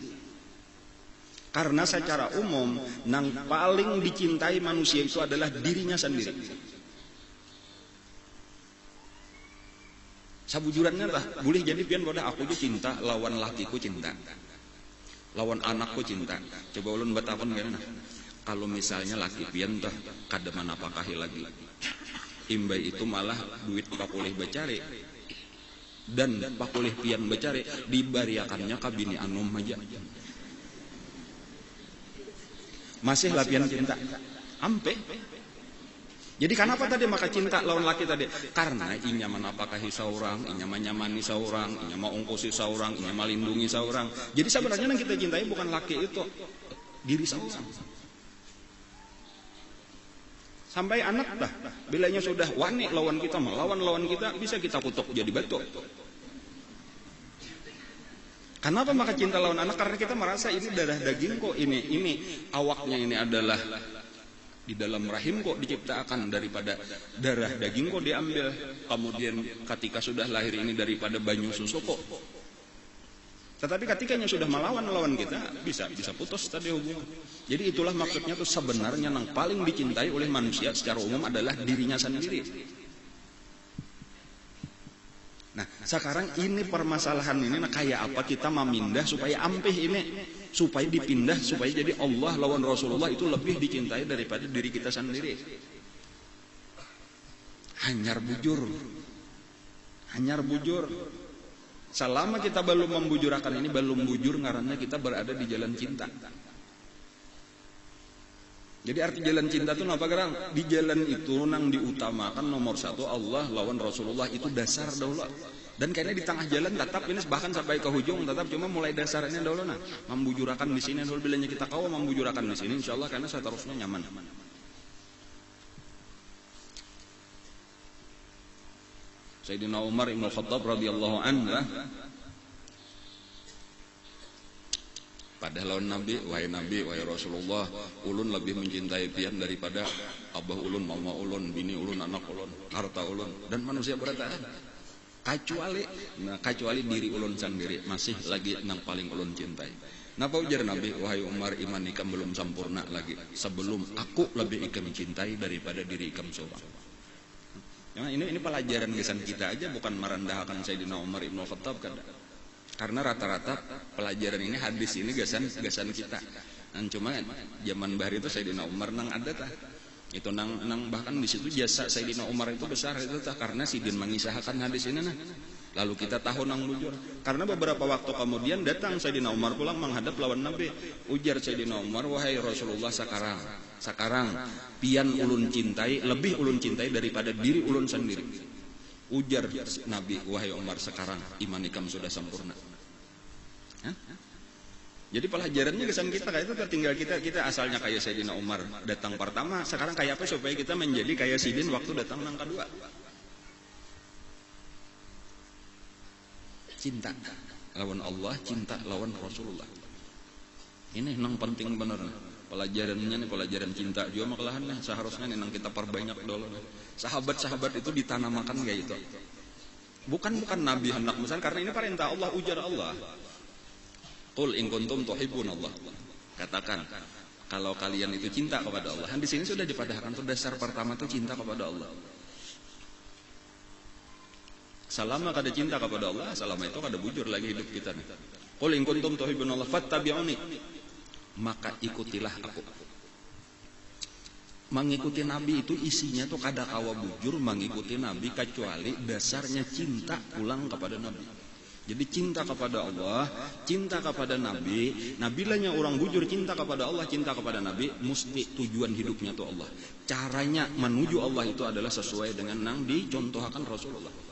Karena secara umum nang paling dicintai manusia itu adalah dirinya sendiri. Sabujurannya lah, boleh jadi pian bodoh aku tuh cinta lawan lakiku cinta, lawan anakku cinta. Coba ulun betapun gimana? Kalau misalnya laki pian tuh kademan apakahi lagi, imbai itu malah duit pakulih becari dan pakulih pian becari dibariakannya kabini anum aja. Masih lah pian cinta, ampe. Jadi kenapa tadi maka cinta lawan laki tadi? Karena inya manapakahi saurang, inya manyamani saurang, inya maungkusi saurang, inya malindungi saurang. Jadi sebenarnya yang kita cintai bukan laki itu, diri saurang. Sampai anak dah, bilanya sudah wani lawan kita, melawan lawan kita, bisa kita kutuk jadi batu. Kenapa maka cinta lawan anak? Karena kita merasa ini darah daging kok, ini awaknya ini adalah di dalam rahim kok diciptakan daripada darah daging kok diambil. Kemudian ketika sudah lahir ini daripada banyu susu kok. Tetapi ketikanya sudah melawan kita, bisa putus tadi hubungan. Jadi itulah maksudnya tuh sebenarnya yang paling dicintai oleh manusia secara umum adalah dirinya sendiri. Nah, sekarang ini permasalahan ini nah kayak apa kita memindah supaya ampih ini, supaya dipindah supaya jadi Allah lawan Rasulullah itu lebih dicintai daripada diri kita sendiri. Hanyar bujur. Selama kita belum membujurakan ini, belum bujur ngarannya kita berada di jalan cinta. Jadi arti jalan cinta itu apa gerang? Di jalan itu nang diutamakan nomor satu Allah lawan Rasulullah itu dasar dahulu. Dan kayaknya di tengah jalan tetap ini bahkan sampai ke ujung tetap cuma mulai dasarnya dahulu nah. Membujurakan di sini dahulu bilanya kita kau membujurakan di sini insyaallah karena seterusnya nyaman. Sayyidina Umar Ibn Khattab radhiyallahu anhu pada lawan Nabi, wahai Rasulullah, ulun lebih mencintai pian daripada abah ulun, mama ulun, bini ulun, anak ulun, harta ulun, dan manusia bertahan. Kecuali diri ulun sendiri masih lagi nang paling ulun cintai. Napa ujar Nabi, wahai Umar, iman ikam belum sempurna lagi. Sebelum aku lebih ikam cintai daripada diri ikam seorang. Ya, ini pelajaran kesan kita aja, bukan merendahkan Sayyidina Umar Ibn Khattab kan. Karena rata-rata pelajaran ini hadis ini gasan kita. Dan cuma zaman bahari itu Sayyidina Umar nang ada tah. Itu nang bahkan di situ jasa Sayyidina Umar itu besar itu tah karena sidin mengisahkan hadis ini nah. Lalu kita tahu nang bujur. Karena beberapa waktu kemudian datang Sayyidina Umar pulang menghadap lawan Nabi. Ujar Sayyidina Umar, wahai Rasulullah sekarang pian ulun cintai, lebih ulun cintai daripada diri ulun sendiri. Ujar Nabi, wahai Umar sekarang iman ikam sudah sempurna. Hah? Jadi pelajarannya kesan kita kayak itu tinggal kita asalnya kayak Sayyidina Umar datang pertama, sekarang kayak apa supaya kita menjadi kayak Sidin waktu datang nang kedua. Cinta lawan Allah, cinta lawan Rasulullah. Ini nang penting bener. Pelajarannya nih pelajaran cinta juga makalahan lah seharusnya nih nang kita perbanyak dulu. Sahabat-sahabat itu ditanamakan kayak itu. Bukan nabi hendak misalnya karena ini perintah Allah, ujar Allah. Qul in kuntum tuhibbunallah. Katakan kalau kalian itu cinta kepada Allah. Di sini sudah dipadahkan tuh dasar pertama tuh cinta kepada Allah. Selama kada cinta kepada Allah, selama itu kada bujur lagi hidup kita nih. Qul in kuntum tuhibbunallah fattabi'uni. Maka ikutilah aku. Mengikuti Nabi itu isinya tuh kada kawa bujur mengikuti Nabi kecuali dasarnya cinta pulang kepada Nabi. Jadi cinta kepada Allah, cinta kepada Nabi. Nabilanya orang bujur cinta kepada Allah, cinta kepada Nabi, mesti tujuan hidupnya tuh Allah. Caranya menuju Allah itu adalah sesuai dengan yang dicontohkan Rasulullah.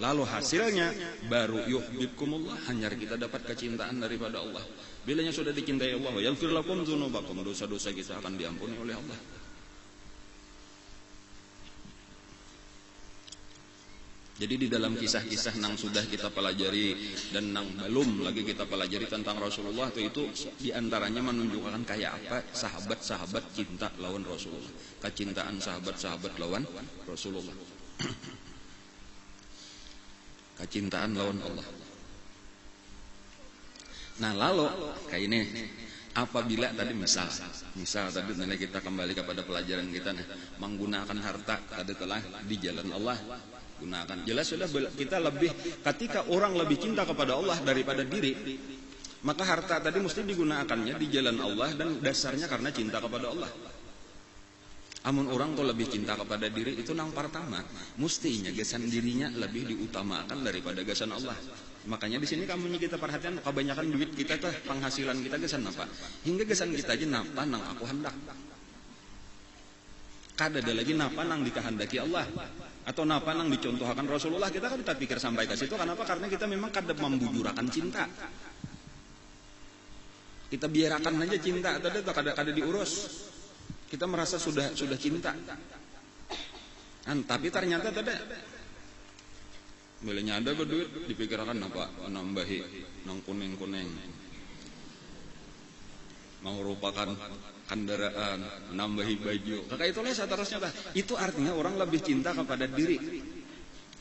Lalu hasilnya baru yuhibbukumullah, hanya kita dapat kecintaan daripada Allah. Bilanya sudah dicintai Allah, yaghfir lakum dzunubakum, dosa-dosa kita akan diampuni oleh Allah. Jadi di dalam kisah-kisah nang sudah kita pelajari dan nang belum lagi kita pelajari tentang Rasulullah itu diantaranya menunjukkan kayak apa sahabat-sahabat cinta lawan Rasulullah, kecintaan sahabat-sahabat lawan Rasulullah, kecintaan lawan Allah. Nah lalu kayak ini, apabila tadi misal tadi nanti kita kembali kepada pelajaran kita nih, menggunakan harta tadi telah di jalan Allah gunakan. Jelas sudah kita lebih, ketika orang lebih cinta kepada Allah daripada diri, maka harta tadi mesti digunakannya di jalan Allah dan dasarnya karena cinta kepada Allah. Amun orang tuh lebih cinta kepada diri itu nang pertama, mestinya gasan dirinya lebih diutamakan daripada gasan Allah. Makanya di sini kamu kita perhatikan kebanyakan duit kita tuh penghasilan kita gasan apa? Hingga gasan kita aja napa nang aku hendak. Kada ada lagi napa nang dikehendaki Allah atau napa nang dicontohkan Rasulullah. Kita kan tak pikir sampai ke situ. Kenapa? Karena kita memang kada membujurakan cinta. Kita biarkan aja cinta, tadi kada diurus. Kita merasa sudah cinta. Tapi ternyata tadi bilanya ada berduit dipikirkan apa? Nambahi nang kuning-kuning. Merupakan kendaraan, nambahi baju. Maka itulah seterusnya. Itu artinya orang lebih cinta kepada diri.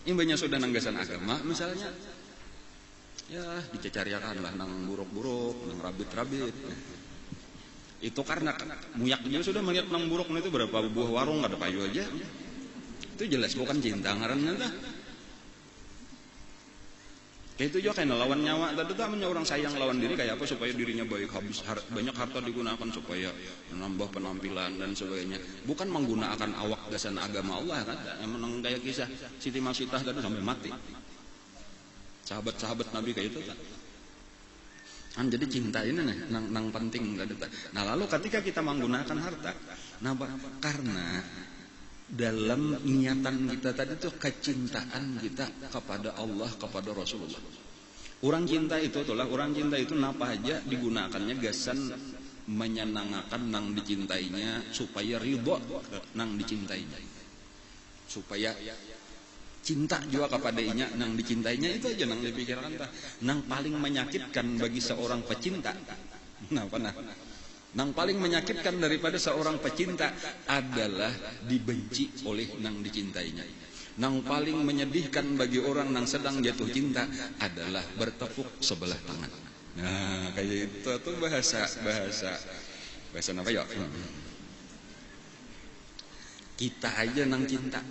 Imbanya sudah nanggasan agama, misalnya, ya dicecariakan lah nang buruk-buruk, nang rabit-rabit. Itu karena muyak dia sudah melihat nang buruk itu berapa buah warung ada payu aja. Itu jelas bukan cinta ngarannya dah. Kayak itu juga kayak lawan nyawa. Tadi tak orang sayang lawan diri kayak apa supaya dirinya baik, habis banyak harta digunakan supaya menambah penampilan dan sebagainya. Bukan menggunakan awak gasan agama Allah kan. Yang menang kayak kisah Siti Masitah tadi sampai mati. Sahabat-sahabat Nabi kayak itu kan. Jadi cinta ini nih nang penting tadi. Nah lalu ketika kita menggunakan harta, karena dalam niatan kita tadi itu kecintaan kita kepada Allah, kepada Rasulullah. Orang cinta itu napa aja digunakannya gasan menyenangkan nang dicintainya supaya ridho nang dicintainya. Supaya cinta juga kepadanya nang dicintainya itu aja nang dipikirkan nang paling menyakitkan bagi seorang pecinta. Nang paling menyakitkan daripada seorang pecinta adalah dibenci oleh nang dicintainya. Nang paling menyedihkan bagi orang nang sedang jatuh cinta adalah bertepuk sebelah tangan. Nah, kayak itu tuh bahasa apa ya? Kita aja nang cinta.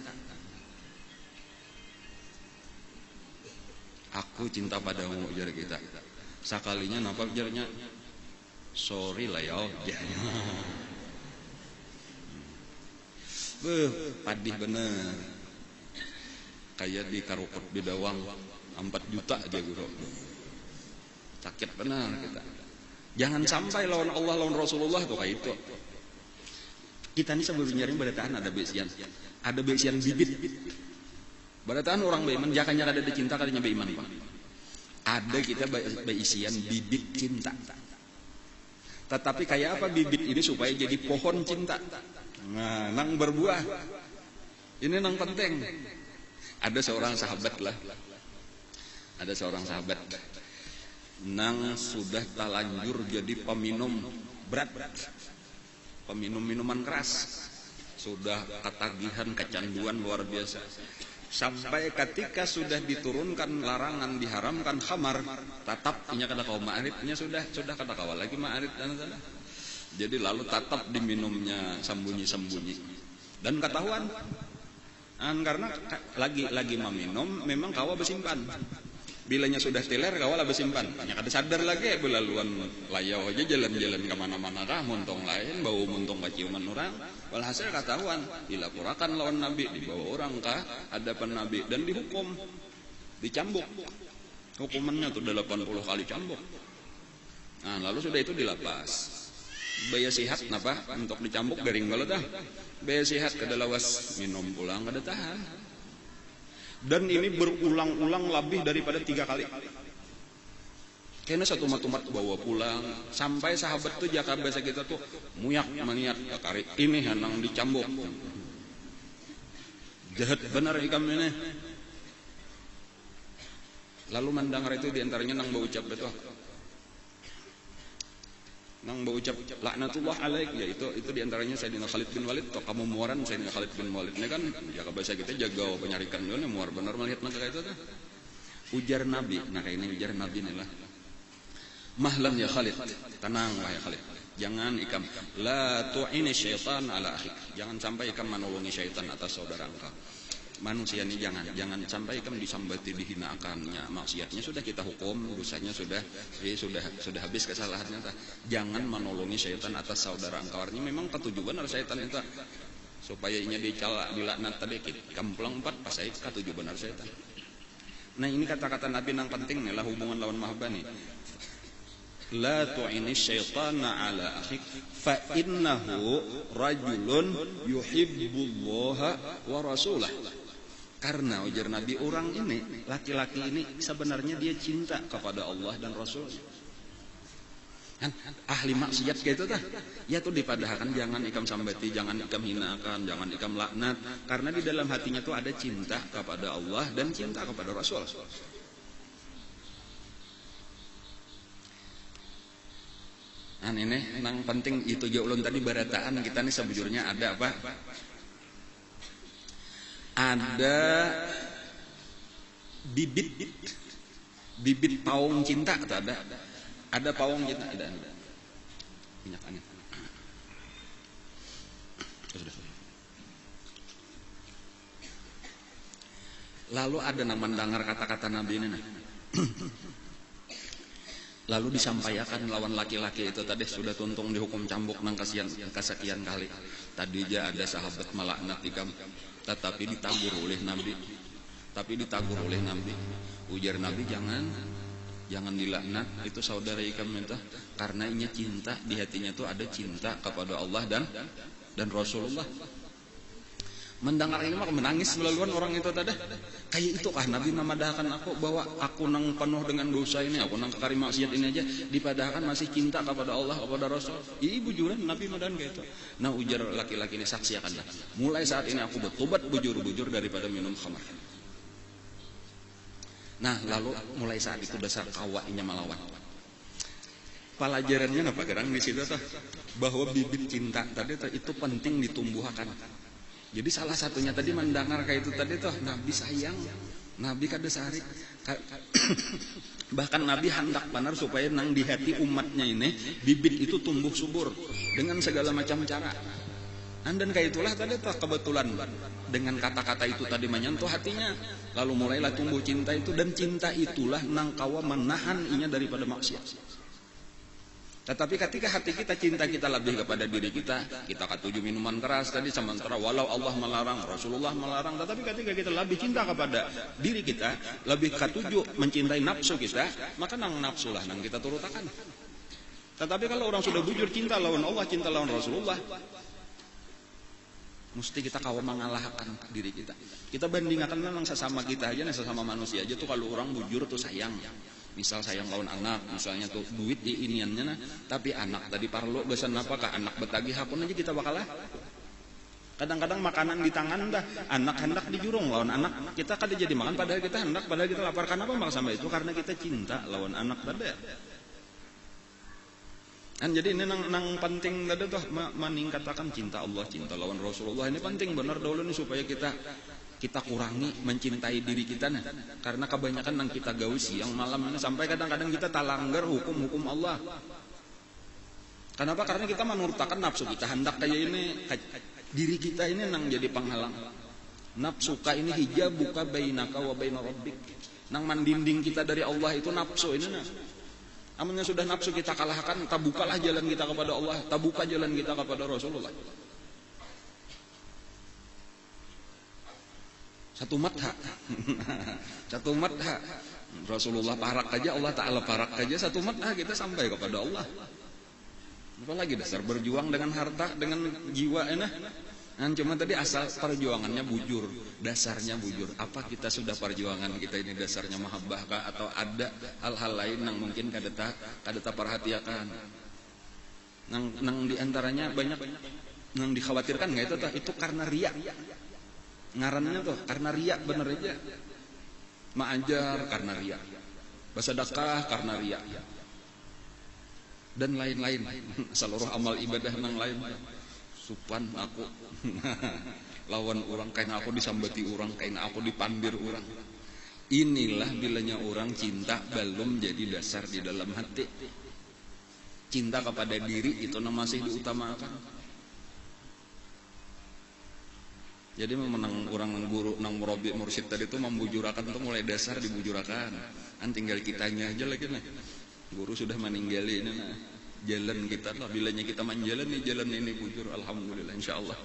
Aku cinta padamu ujar kita. Sakalinya napa ujarnya? Sorry lah ya, padih bener. Kayak di Karukut Bidawang 4 juta aja guru. Sakit benar kita. Jangan sampai lawan Allah, lawan Rasulullah tuh kayak itu. Kita ini sebelum nyari badataan ada besian bibit. Badataan orang beiman, jangan ada cinta kalinya beiman pak. Ada kita beisian bibit cinta. Tetapi kayak apa bibit ini supaya jadi pohon cinta? Nah, nang berbuah. Ini nang penting. Ada seorang sahabat nang sudah talanjur jadi peminum berat. Peminum minuman keras. Sudah ketagihan, kecanduan luar biasa. Sampai ketika sudah diturunkan larangan, diharamkan khamar, tatap inya kata kaum ma'aritnya sudah kata kawal lagi ma'arit dan sana. Jadi lalu tatap diminumnya sembunyi-sembunyi dan ketahuan. Karena lagi meminum memang kawa bersimpan. Bilanya sudah teler kawa lah bersimpan. Hanya kada sadar lagi belaluan layau aja jalan-jalan kemana-mana kah montong lain bau montong kaciuman orang. Walhasil ketahuan dilaporkan lawan Nabi, dibawa orang kah hadapan Nabi dan dihukum, dicambuk. Hukumannya tuh 80 kali cambuk. Nah lalu sudah itu dilapas. Baya sihat napa untuk dicambuk garing balat dah. Baya sihat kada lawas minum pulang kada tahan. Dan ini berulang-ulang lebih daripada 3 kali. Kena satu matumat bawa pulang sampai sahabat tuh jaka bahasa kita tuh muyak maniat kari ini hanang dicambuk. Jahat benar ikam ini. Lalu mendengar itu diantaranya nang berucap betul, nang berucap laknatullah alaik, ya itu diantaranya Sayyidina Khalid bin Walid. Toh kamu muaran Sayyidina Khalid bin Walid ini kan ya bahasa kita jaga penyarikan dulu muar benar melihat nang kayak itu tuh. Ujar Nabi, nah kayak ini ujar Nabi nih lah. Mahlan ya Khalid, tenang wahai Khalid. Jangan ikam la tu'ini syaitan ala akhik. Jangan sampai ikam menolongi syaitan atas saudara engkau. Manusia ini jangan sampai ikam disambati dihinakannya. Maksiatnya sudah kita hukum, dosanya sudah habis kesalahannya. Jangan menolongi syaitan atas saudara engkau. Artinya memang ketujuan dari syaitan itu supaya inya dicela dilaknat tadi kamplang 4 pas saya ketujuan benar syaitan. Nah ini kata-kata Nabi yang penting nih lah hubungan lawan mahabbah nih. La tu'ini syaitana ala akhik fa innahu rajulun yuhibbullaha wa rasulah. Karena ujar Nabi, orang ini, laki-laki ini sebenarnya dia cinta kepada Allah dan Rasul. Kan ahli maksiat kayak itu tah. Ya tuh dipadahkan jangan ikam sambati, jangan ikam hinakan, jangan ikam laknat, karena di dalam hatinya tuh ada cinta kepada Allah dan cinta kepada Rasul. Nah ini yang penting itu ulun tadi barataan kita nih sebujurnya ada apa? Ada bibit pawang cinta atau ada pawang cinta ada minyak angin. Lalu ada yang mendengar kata-kata Nabi ini nah. Lalu disampaikan lawan laki-laki itu tadi sudah tuntung dihukum cambuk nang kesekian kali. Tadi aja ada sahabat melaknat ikam, tetapi ditagur oleh Nabi. Ujar Nabi jangan dilaknat, itu saudara ikam minta, karena inya cinta di hatinya tuh ada cinta kepada Allah dan Rasulullah. Mendengar ini mah menangis melaluan orang itu tadi. Kayak itu kah Nabi memadahkan aku bahwa aku nang penuh dengan dosa ini, aku nang kekari maksiat ini aja dipadahkan masih cinta kepada Allah, kepada Rasul. Ibu juran Nabi madan kayak itu. Nah ujar laki-laki ini saksi akan dah. Mulai saat ini aku bertobat bujur-bujur daripada minum khamar. Nah lalu mulai saat itu dasar kawainya melawan. Pelajarannya apa gerang di situ tuh? Bahwa bibit cinta tadi itu penting ditumbuhkan. Jadi salah satunya tadi mendengar kayak itu tadi tuh Nabi sayang, Nabi kada sarik. Bahkan Nabi hendak benar supaya nang di hati umatnya ini bibit itu tumbuh subur dengan segala macam cara. Dan kayak itulah tadi tuh kebetulan dengan kata-kata itu tadi menyentuh hatinya. Lalu mulailah tumbuh cinta itu, dan cinta itulah nang kawa menahan inya daripada maksiat. Tetapi ketika hati kita cinta kita lebih kepada diri kita katuju minuman keras tadi, sementara walau Allah melarang, Rasulullah melarang, tetapi ketika kita lebih cinta kepada diri kita, lebih katuju mencintai nafsu kita, maka nang nafsu lah nang kita turutakan. Tetapi kalau orang sudah bujur cinta lawan Allah, cinta lawan Rasulullah, mesti kita kawa mengalahkan diri kita. Kita bandingkan memang sesama kita aja, sesama manusia aja tuh kalau orang bujur tuh sayang. Misal sayang lawan anak, misalnya tuh duit di iniannya nah, tapi anak tadi parlo gesan apakah anak betagi hakun aja kita bakalah. Kadang-kadang makanan di tangan dah, anak hendak dijurung lawan anak, kita kada jadi makan padahal kita hendak, padahal kita lapar. Kenapa bang sampai itu? Karena kita cinta lawan anak tadi. Dan jadi ini nang penting tadi tuh meningkatkan cinta Allah, cinta lawan Rasulullah ini penting benar dulu nih supaya kita kurangi mencintai diri kita nah. Karena kebanyakan yang kita gawe siang malam ini sampai kadang-kadang kita talanggar hukum-hukum Allah. Kenapa? Karena kita menurutakan nafsu kita hendak kayak ini, diri kita ini nang jadi penghalang. Nafsuka ini hijab buka bainaka wa baina rabbik. Nang mandinding kita dari Allah itu nafsu ini nah. Amunnya sudah nafsu kita kalahkan, tabukalah jalan kita kepada Allah, tabuka jalan kita kepada Rasulullah. Satu madha Rasulullah parak aja, Allah Ta'ala parak aja, satu madha kita sampai kepada Allah. Apalagi dasar berjuang dengan harta, dengan jiwa enak. Dan cuma tadi asal perjuangannya bujur, dasarnya bujur. Apa kita sudah perjuangan kita ini dasarnya mahabbah kah, atau ada hal-hal lain yang mungkin kadeta perhatikan. Nang diantaranya banyak yang dikhawatirkan nggak itu karena riak. Ngarannya tuh karena riak bener aja. Ma'ajar karena riya, basadaqah karena riya, dan lain-lain. Seluruh amal ibadah nang lain supan aku lawan orang, kaina aku disambati orang, kaina aku dipandir orang. Inilah bilanya orang cinta belum jadi dasar di dalam hati. Cinta kepada diri itu masih diutamakan. Jadi memenang orang guru nang murabi mursyid tadi itu membujurakan itu mulai dasar dibujurakan. Tinggal kitanya aja lagi nah. Guru sudah meninggali ini nah. Jalan kita lah, bilanya kita menjalani jalan ini bujur, alhamdulillah insyaallah.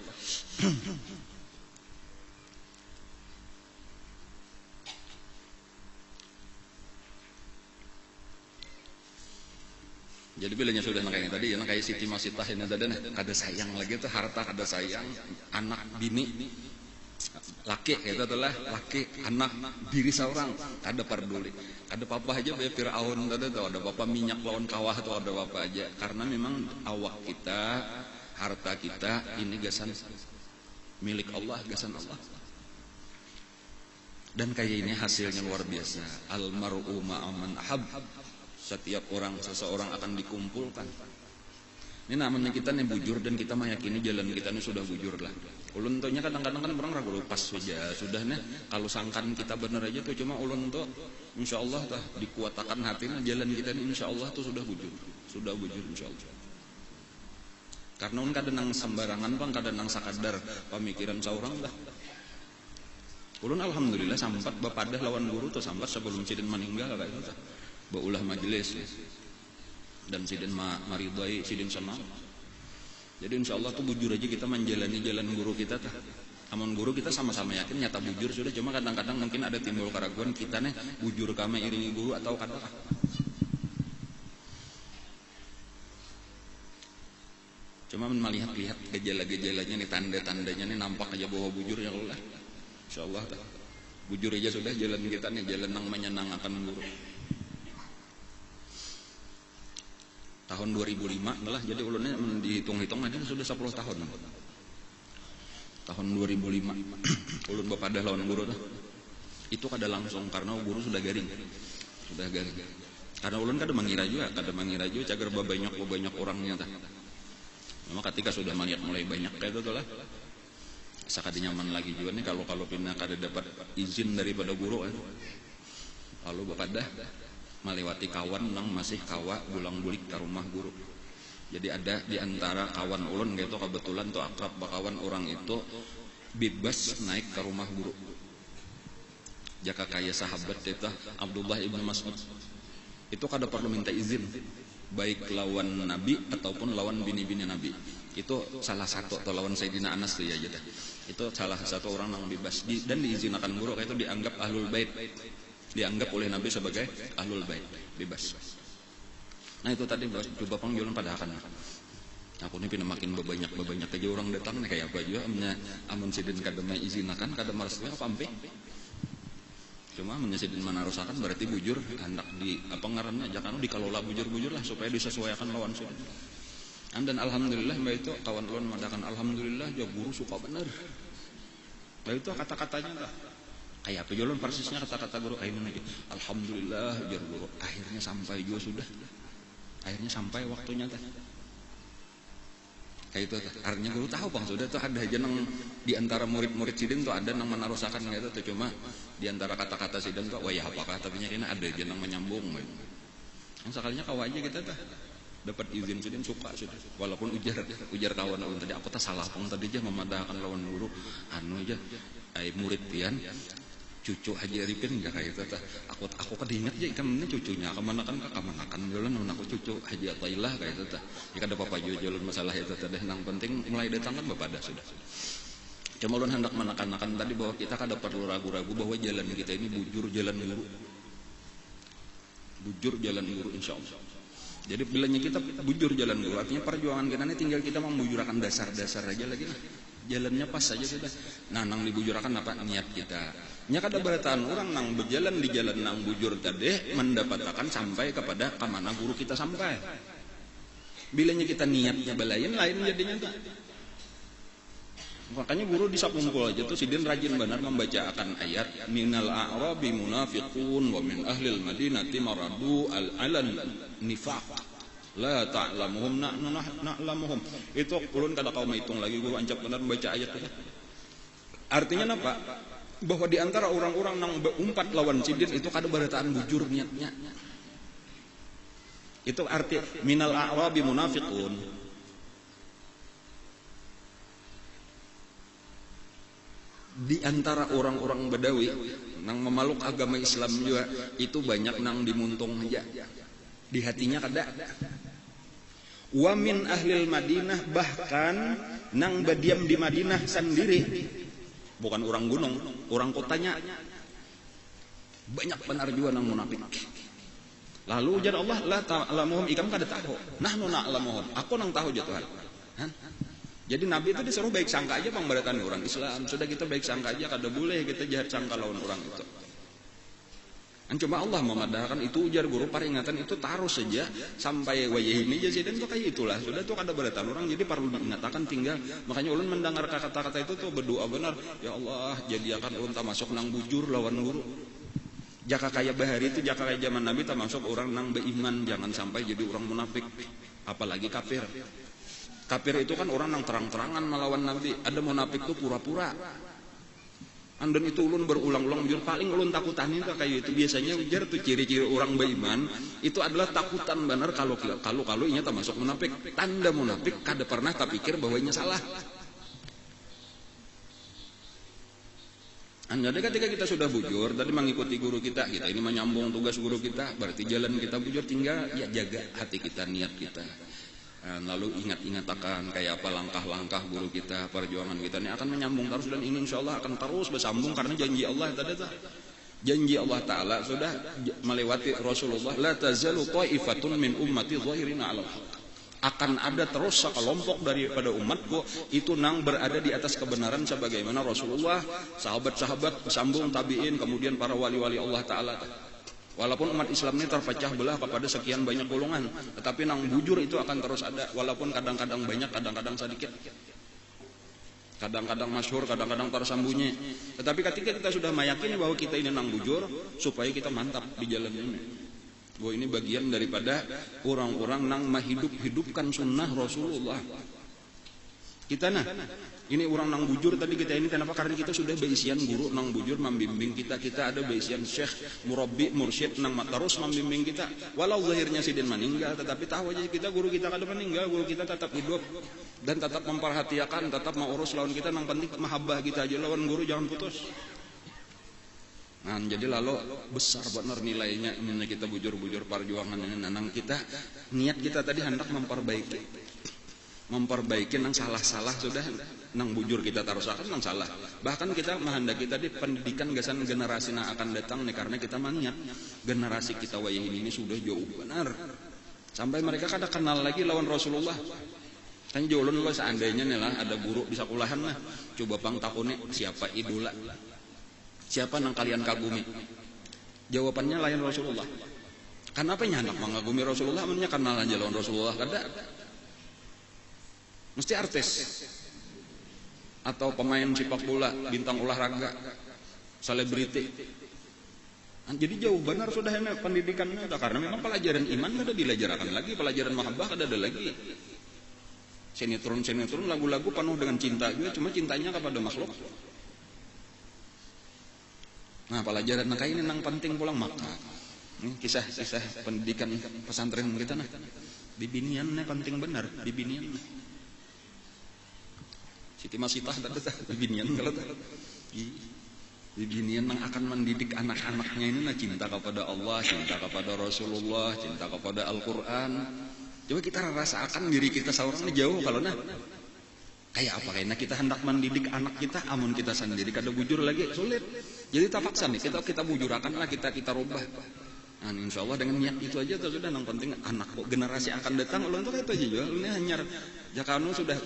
Jadi bilanya sudah kayak tadi ya kayak Siti Masitah ini tadi kada sayang lagi tuh harta, kada sayang anak bini laki itu adalah laki anak diri seorang ada peduli, ada papa aja kayak Firaun tadi tuh, ada papa minyak lawan kawah tuh, ada papa aja, karena memang awak kita, harta kita ini gasan milik Allah, gasan Allah. Dan kayak ini hasilnya luar biasa. Almar'u ma'aman ahab. Setiap orang, seseorang akan dikumpulkan. Ini namanya kita nih bujur, dan kita meyakini jalan kita ini sudah bujur lah. Ulun tuhnya kadang-kadang kan orang ragu pas sudah nih. Kalau sangkan kita bener aja tuh, cuma ulun tuh insya Allah tuh dikuatakan hatinya jalan kita ini insya Allah tuh sudah bujur insya Allah. Karena ulun kadang sembarangan bang, kadang sakadar pemikiran seorang lah. Ulun alhamdulillah sampat bapadah lawan guru tuh sampat sebelum Sidin meninggal kayak itu. Baulah majelis dan Sidin maridai, Sidin senang. Jadi insya Allah tuh bujur aja kita menjalani jalan guru kita tuh. Amun guru kita sama-sama yakin nyata bujur sudah, cuma kadang-kadang mungkin ada timbul keraguan kita nih bujur kami iringi guru atau kada. Cuma melihat gejala-gejalanya nih, tanda-tandanya nih nampak aja bahwa bujur ya Allah. Insya Allah tuh bujur aja sudah jalan kita nih, jalan yang menyenangkan guru. Tahun 2005 lah, jadi ulunnya dihitung-hitung aja sudah 10 tahun. Tahun 2005 ulun bapadah lawan guru tuh. Itu kada langsung karena guru sudah garing. Karena ulun kada mengira juga cagar banyak orangnya tah. Memang ketika sudah melihat mulai banyak kayak itu lah. Sakadi nyaman lagi juga nih kalau pindah kada dapat izin daripada guru kan. Lalu bapadah melewati kawan nang masih kawa bulang-bulik ke rumah guru. Jadi ada di antara kawan ulun gitu kebetulan tuh akrab bakawan orang itu bebas naik ke rumah guru. Jaka kaya sahabat itu Abdullah ibn Mas'ud. Itu kada perlu minta izin baik lawan Nabi ataupun lawan bini-bini Nabi. Itu salah satu atau lawan Sayyidina Anas tuh ya jadi. Itu salah satu orang yang bebas dan diizinkan guru kayak itu dianggap ahlul bait. Dianggap oleh Nabi sebagai ahlul bait, bebas. Nah itu tadi coba panggilan pada akan. Aku ini pindah makin banyak aja orang datang nih kayak apa juga. Amun Sidin kadang izinakan, kadang malasnya pampe. Cuma menyesidin manarusakan berarti bujur hendak di apa ngarannya jangan dikelola bujur lah supaya disesuaikan lawan Sidin. Dan alhamdulillah mbak itu kawan ulun mengatakan alhamdulillah ya guru suka bener. Mbak itu kata-katanya lah. Kayak apa jalan persisnya kata-kata guru kayak mana gitu. Alhamdulillah jar guru akhirnya sampai juga sudah. Akhirnya sampai waktunya teh. Kayak itu artinya guru tahu bang sudah tuh ada aja nang di antara murid-murid Sidin tuh ada nang menarusakan gitu tuh, cuma di antara kata-kata Sidin tuh wah ya apakah tapi ini ada aja nang menyambung gitu. Yang sekalinya kau aja kita tuh dapat izin Sidin suka sudah. Walaupun ujar kawan ulun tadi aku tak salah pun tadi aja memadahkan lawan guru anu aja ai murid pian cucu Haji Arifin enggak kayak itu aku kedingat ya ikan ini cucunya kemanakan jalan aku cucu Haji Atailah kayak itu jika ada papa jalan masalah itu tadi yang penting mulai datang kan bapak dah sudah. Cuma ulun hendak menekan-nekan tadi bahwa kita kada perlu ragu-ragu bahwa jalan kita ini bujur jalan guru insya Allah. Jadi bilanya kita bujur jalan guru artinya perjuangan kita ini tinggal kita membujurkan dasar-dasar aja lagi lah. Jalannya pas saja sudah. Nah nang dibujurakan apa niat kita. Nya kada barataan orang nang berjalan di jalan nang bujur tadi mendapatkan sampai kepada kemana guru kita sampai. Bilanya kita niatnya balain lain jadinya tuh. Makanya guru di sakumpul aja tuh sidin rajin benar membacakan ayat minal a'rabi munafiqun wa min ahlil madinati maradu al-alan nifaq la ta'lamuhum na'lamuhum. Itu ulun kada kau menghitung lagi guru ancap benar membaca ayat itu. Artinya apa? Bahwa di antara orang-orang yang berumpat lawan sidin itu kada barataan bujur niatnya. Itu arti minal a'rabi munafiqun. Di antara orang-orang Badawi nang memeluk agama Islam juga itu banyak nang dimuntung aja di hatinya kada. Wa min ahlil Madinah bahkan nang berdiam di Madinah sendiri, bukan orang gunung, orang kotanya banyak benar juga nang munafik. Lalu ujar Allah la ta'lamuhum ikam kada tahu. Nahnu na'lamuhum. Aku nang tahu je Tuhan. Jadi Nabi itu disuruh baik sangka aja pemberatani orang Islam. Sudah kita baik sangka aja, kada boleh kita jahat sangka lawan orang itu. Cuma Allah memadahkan itu ujar guru peringatan itu taruh saja sampai wajah ini jadi dan kayak itulah. Sudah tuh kada beratan orang jadi perlu diingatkan tinggal. Makanya ulun mendengar kata-kata itu tuh berdoa benar. Ya Allah, jadikan ulun tak masuk nang bujur lawan guru. Jaka kayak bahari itu jaka kayak zaman Nabi tak masuk orang nang beiman, jangan sampai jadi orang munafik, apalagi kafir. Kafir itu kan orang yang terang-terangan melawan Nabi. Ada munafik itu pura-pura. Dan itu ulun berulang-ulang jujur paling ulun takutan itu kayak itu biasanya ujar tuh ciri-ciri orang beriman itu adalah takutan benar kalau inya tak masuk munafik. Tanda munafik kada pernah tak pikir bahwa inya salah. Jadi ketika kita sudah bujur tadi mengikuti guru kita ini menyambung tugas guru kita, berarti jalan kita bujur tinggal ya jaga hati kita, niat kita. Lalu ingat-ingat akan kayak apa langkah-langkah guru kita, perjuangan kita ini akan menyambung terus dan ini insya Allah akan terus bersambung karena janji Allah tadi janji Allah Ta'ala sudah melewati Rasulullah la tazalu ta'ifatun min ummati zahirina 'alal haq. Akan ada terus sekelompok daripada umatku itu nang berada di atas kebenaran sebagaimana Rasulullah, sahabat-sahabat, sambung tabi'in, kemudian para wali-wali Allah Ta'ala. Walaupun umat Islam ini terpecah belah kepada sekian banyak golongan, tetapi nang bujur itu akan terus ada, walaupun kadang-kadang banyak, kadang-kadang sedikit, kadang-kadang masyhur, kadang-kadang tersembunyi. Tetapi ketika kita sudah meyakini bahwa kita ini nang bujur, supaya kita mantap di jalan ini, bahwa ini bagian daripada orang-orang nang menghidup-hidupkan sunnah Rasulullah. Kita ini orang nang bujur tadi kita ini kenapa? Karena kita sudah beisian guru nang bujur membimbing kita ada beisian syekh, murabbi, mursyid nang terus membimbing kita. Walau zahirnya sidin meninggal, tetapi tahu aja kita guru kita kada meninggal, guru kita tetap hidup dan tetap memperhatikan, tetap mengurus lawan kita. Nang penting mahabbah kita aja lawan guru, jangan putus. Nah, jadi lalu besar benar nilainya ini kita bujur-bujur perjuangan ini. Nang kita niat kita tadi hendak memperbaiki nang salah-salah sudah nang bujur kita tarusakan nang salah. Bahkan kita menghendaki tadi pendidikan gasan generasi yang akan datang nih karena kita maniat generasi kita wayah ini sudah jauh benar sampai mereka kada kenal lagi lawan Rasulullah. Kan jauh lo seandainya nih lah ada guru di sekolahan lah coba pang takune siapa idola, siapa nang kalian kagumi, jawabannya lain Rasulullah. Kenapa hendak mengagumi Rasulullah? Mennya kenal aja lawan Rasulullah kada. Mesti artis atau pemain sepak bola, bintang olahraga, selebriti. Jadi jauh benar sudah ini pendidikannya karena memang pelajaran iman kada dilajarkan lagi, pelajaran mahabbah kada ada lagi. Sinetron lagu-lagu penuh dengan cinta juga, cuma cintanya kepada makhluk. Nah, pelajaran kayak ini nang penting pulang maka. Ini kisah pendidikan pesantren kita nah. Bibiniannya penting benar, bibinian. Siti Masitah tadi bibinian kalau bibinian yang akan mendidik anak-anaknya ini nah cinta kepada Allah, cinta kepada Rasulullah, cinta kepada Al-Quran. Coba kita rasakan diri kita seorang ini jauh kalau nah kayak apa kayaknya kita hendak mendidik anak kita, amun kita sendiri kada bujur lagi sulit. Jadi terpaksa nih kita bujurakan lah, kita rubah. Nah, insya Allah dengan niat itu aja tuh sudah yang penting anak generasi akan datang ulun tuh itu aja jual ini hanyar jakanu sudah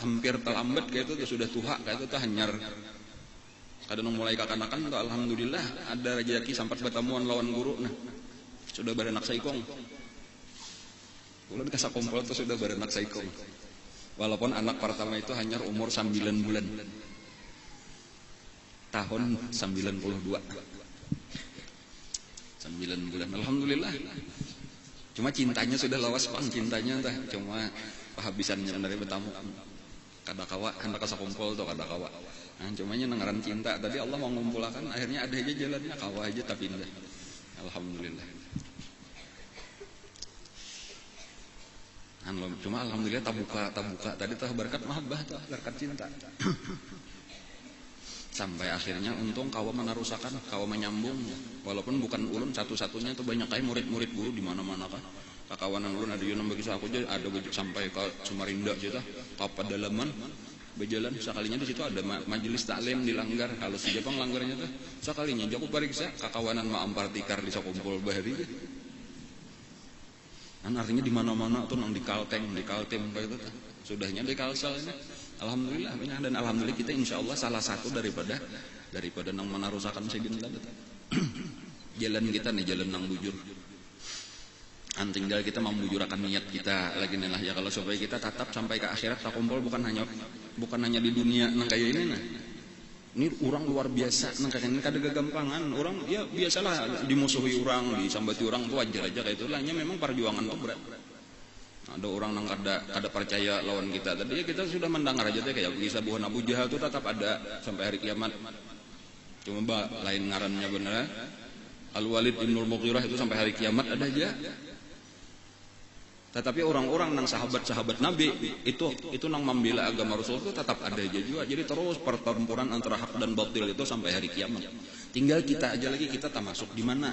hampir terlambat kayak itu sudah tua kayak itu tuh hanyar kadang mulai kakanakan tuh alhamdulillah ada rezeki sampai bertemuan lawan guru nah sudah beranak saikong ulun kasih kompol tuh sudah beranak saikong Walaupun anak pertama itu hanya umur 9 bulan. Tahun 92. 9 bulan. Alhamdulillah. Cuma cintanya sudah lawas pang cintanya tah. Cuma kehabisannya dari betamu. Kada kawa hendak sakumpul tuh kada kawa. Nah, cumanya nengaran cinta tadi Allah mau ngumpulkan akhirnya ada aja jalannya kawa aja tapi indah. Alhamdulillah. Cuma alhamdulillah tabuka tadi tah berkat mahabbah tah berkat cinta. Sampai akhirnya untung kawa menarusakan, kawa menyambung. Walaupun bukan ulun satu-satunya itu banyak kayak murid-murid guru di mana-mana kan. Kakawanan ulun ada yang bagi aku aja ada sampai ke Samarinda gitu ke pedalaman berjalan sekalinya di situ ada majelis taklim dilanggar kalau si Jepang langgarnya tuh sekalinya jago pariksa kakawanan ma ampar tikar di sakumpul bahari kan artinya di mana-mana tuh nang di kalteng gitu sudahnya di kalsel ini alhamdulillah dan alhamdulillah kita insyaallah salah satu daripada nang menarusakan segini jalan kita nih jalan nang bujur. Tinggal kita membujurkan niat kita lagi nih lah ya kalau supaya kita tetap sampai ke akhirat tak kumpul bukan hanya di dunia nang kayak ini nah. Ini orang luar biasa nang kayak ini kada gagampangan orang ya biasalah dimusuhi orang disambati orang tuh wajar aja kayak itu lahnya memang perjuangan tuh berat. Ada orang nang kada percaya lawan kita tadi ya kita sudah mendengar aja deh kayak kisah buhan Abu Jahal tuh tetap ada sampai hari kiamat. Cuma lain ngarannya bener Al-Walid bin Mughirah itu sampai hari kiamat ada aja. Tetapi orang-orang nang sahabat-sahabat Nabi itu nang membela agama Rasul itu tetap ada aja juga. Jadi terus pertempuran antara hak dan batil itu sampai hari kiamat. Tinggal kita aja lagi kita tak masuk di mana.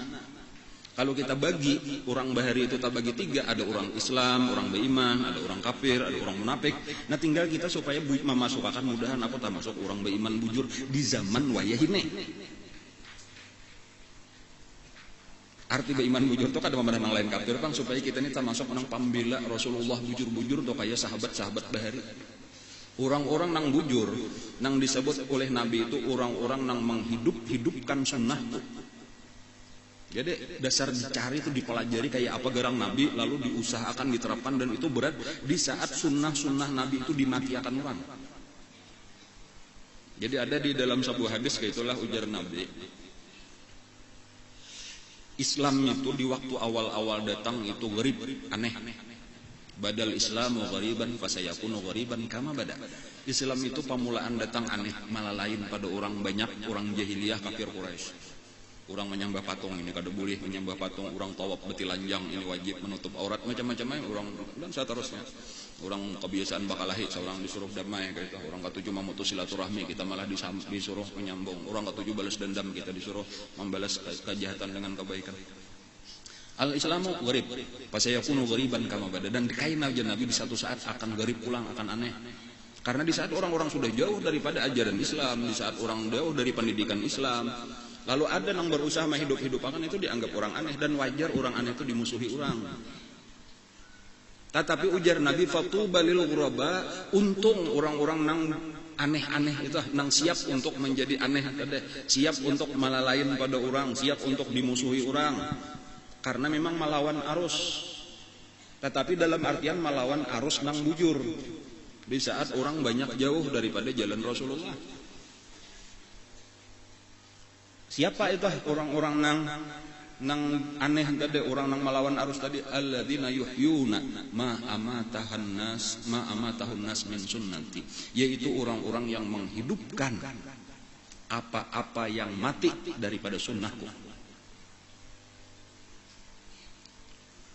Kalau kita bagi orang bahari itu tak bagi 3, ada orang Islam, orang beriman, ada orang kafir, ada orang munafik. Nah tinggal kita supaya memasukkan mudahan aku tak masuk orang beriman bujur di zaman wayahine. Arti beriman bujur itu kada memandang lain kafir bang supaya kita ini termasuk nang pambela Rasulullah bujur-bujur tuh kayak sahabat-sahabat bahari. Orang-orang nang bujur nang disebut oleh Nabi itu orang-orang nang menghidupkan sunnah. Jadi dasar dicari itu dipelajari kayak apa gerang Nabi lalu diusahakan diterapkan dan itu berat di saat sunnah-sunnah Nabi itu dimatiakan orang. Jadi ada di dalam sebuah hadis kayak itulah ujar Nabi. Islam itu di waktu awal-awal datang itu gharib, aneh. Badal Islamu ghariban fasayakunu ghariban kama bada. Islam itu pamulaan datang aneh, malah lain pada orang banyak, orang jahiliyah kafir Quraisy. Orang menyembah patung ini kada boleh menyembah patung, orang tawaf betilanjang ini wajib menutup aurat macam-macam orang dan seterusnya. Orang kebiasaan bakalahi seorang disuruh damai kayak itu. Orang ketujuh memutus silaturahmi kita malah disuruh menyambung. Orang ketujuh balas dendam kita disuruh membalas kejahatan dengan kebaikan. Al-Islamu gharib, fasayakunu ghariban kama bada dan dikain aja Nabi di satu saat akan gharib pulang akan aneh. Karena di saat orang-orang sudah jauh daripada ajaran Islam, di saat orang jauh dari pendidikan Islam, lalu ada yang berusaha menghidup-hidupakan itu dianggap orang aneh dan wajar orang aneh itu dimusuhi orang. Tetapi ujar Nabi fatuba lil ghuraba, untung orang-orang nang aneh-aneh itu nang siap untuk menjadi aneh siap untuk malalain pada orang, siap untuk dimusuhi orang. Karena memang melawan arus. Tetapi dalam artian melawan arus nang bujur. Di saat orang banyak jauh daripada jalan Rasulullah. Siapa itu orang-orang nang aneh tadi, orang nang melawan arus tadi, alladzina yuhyuna ma amatahun nas min sunnati, yaitu orang-orang yang menghidupkan apa-apa yang mati daripada sunnahku.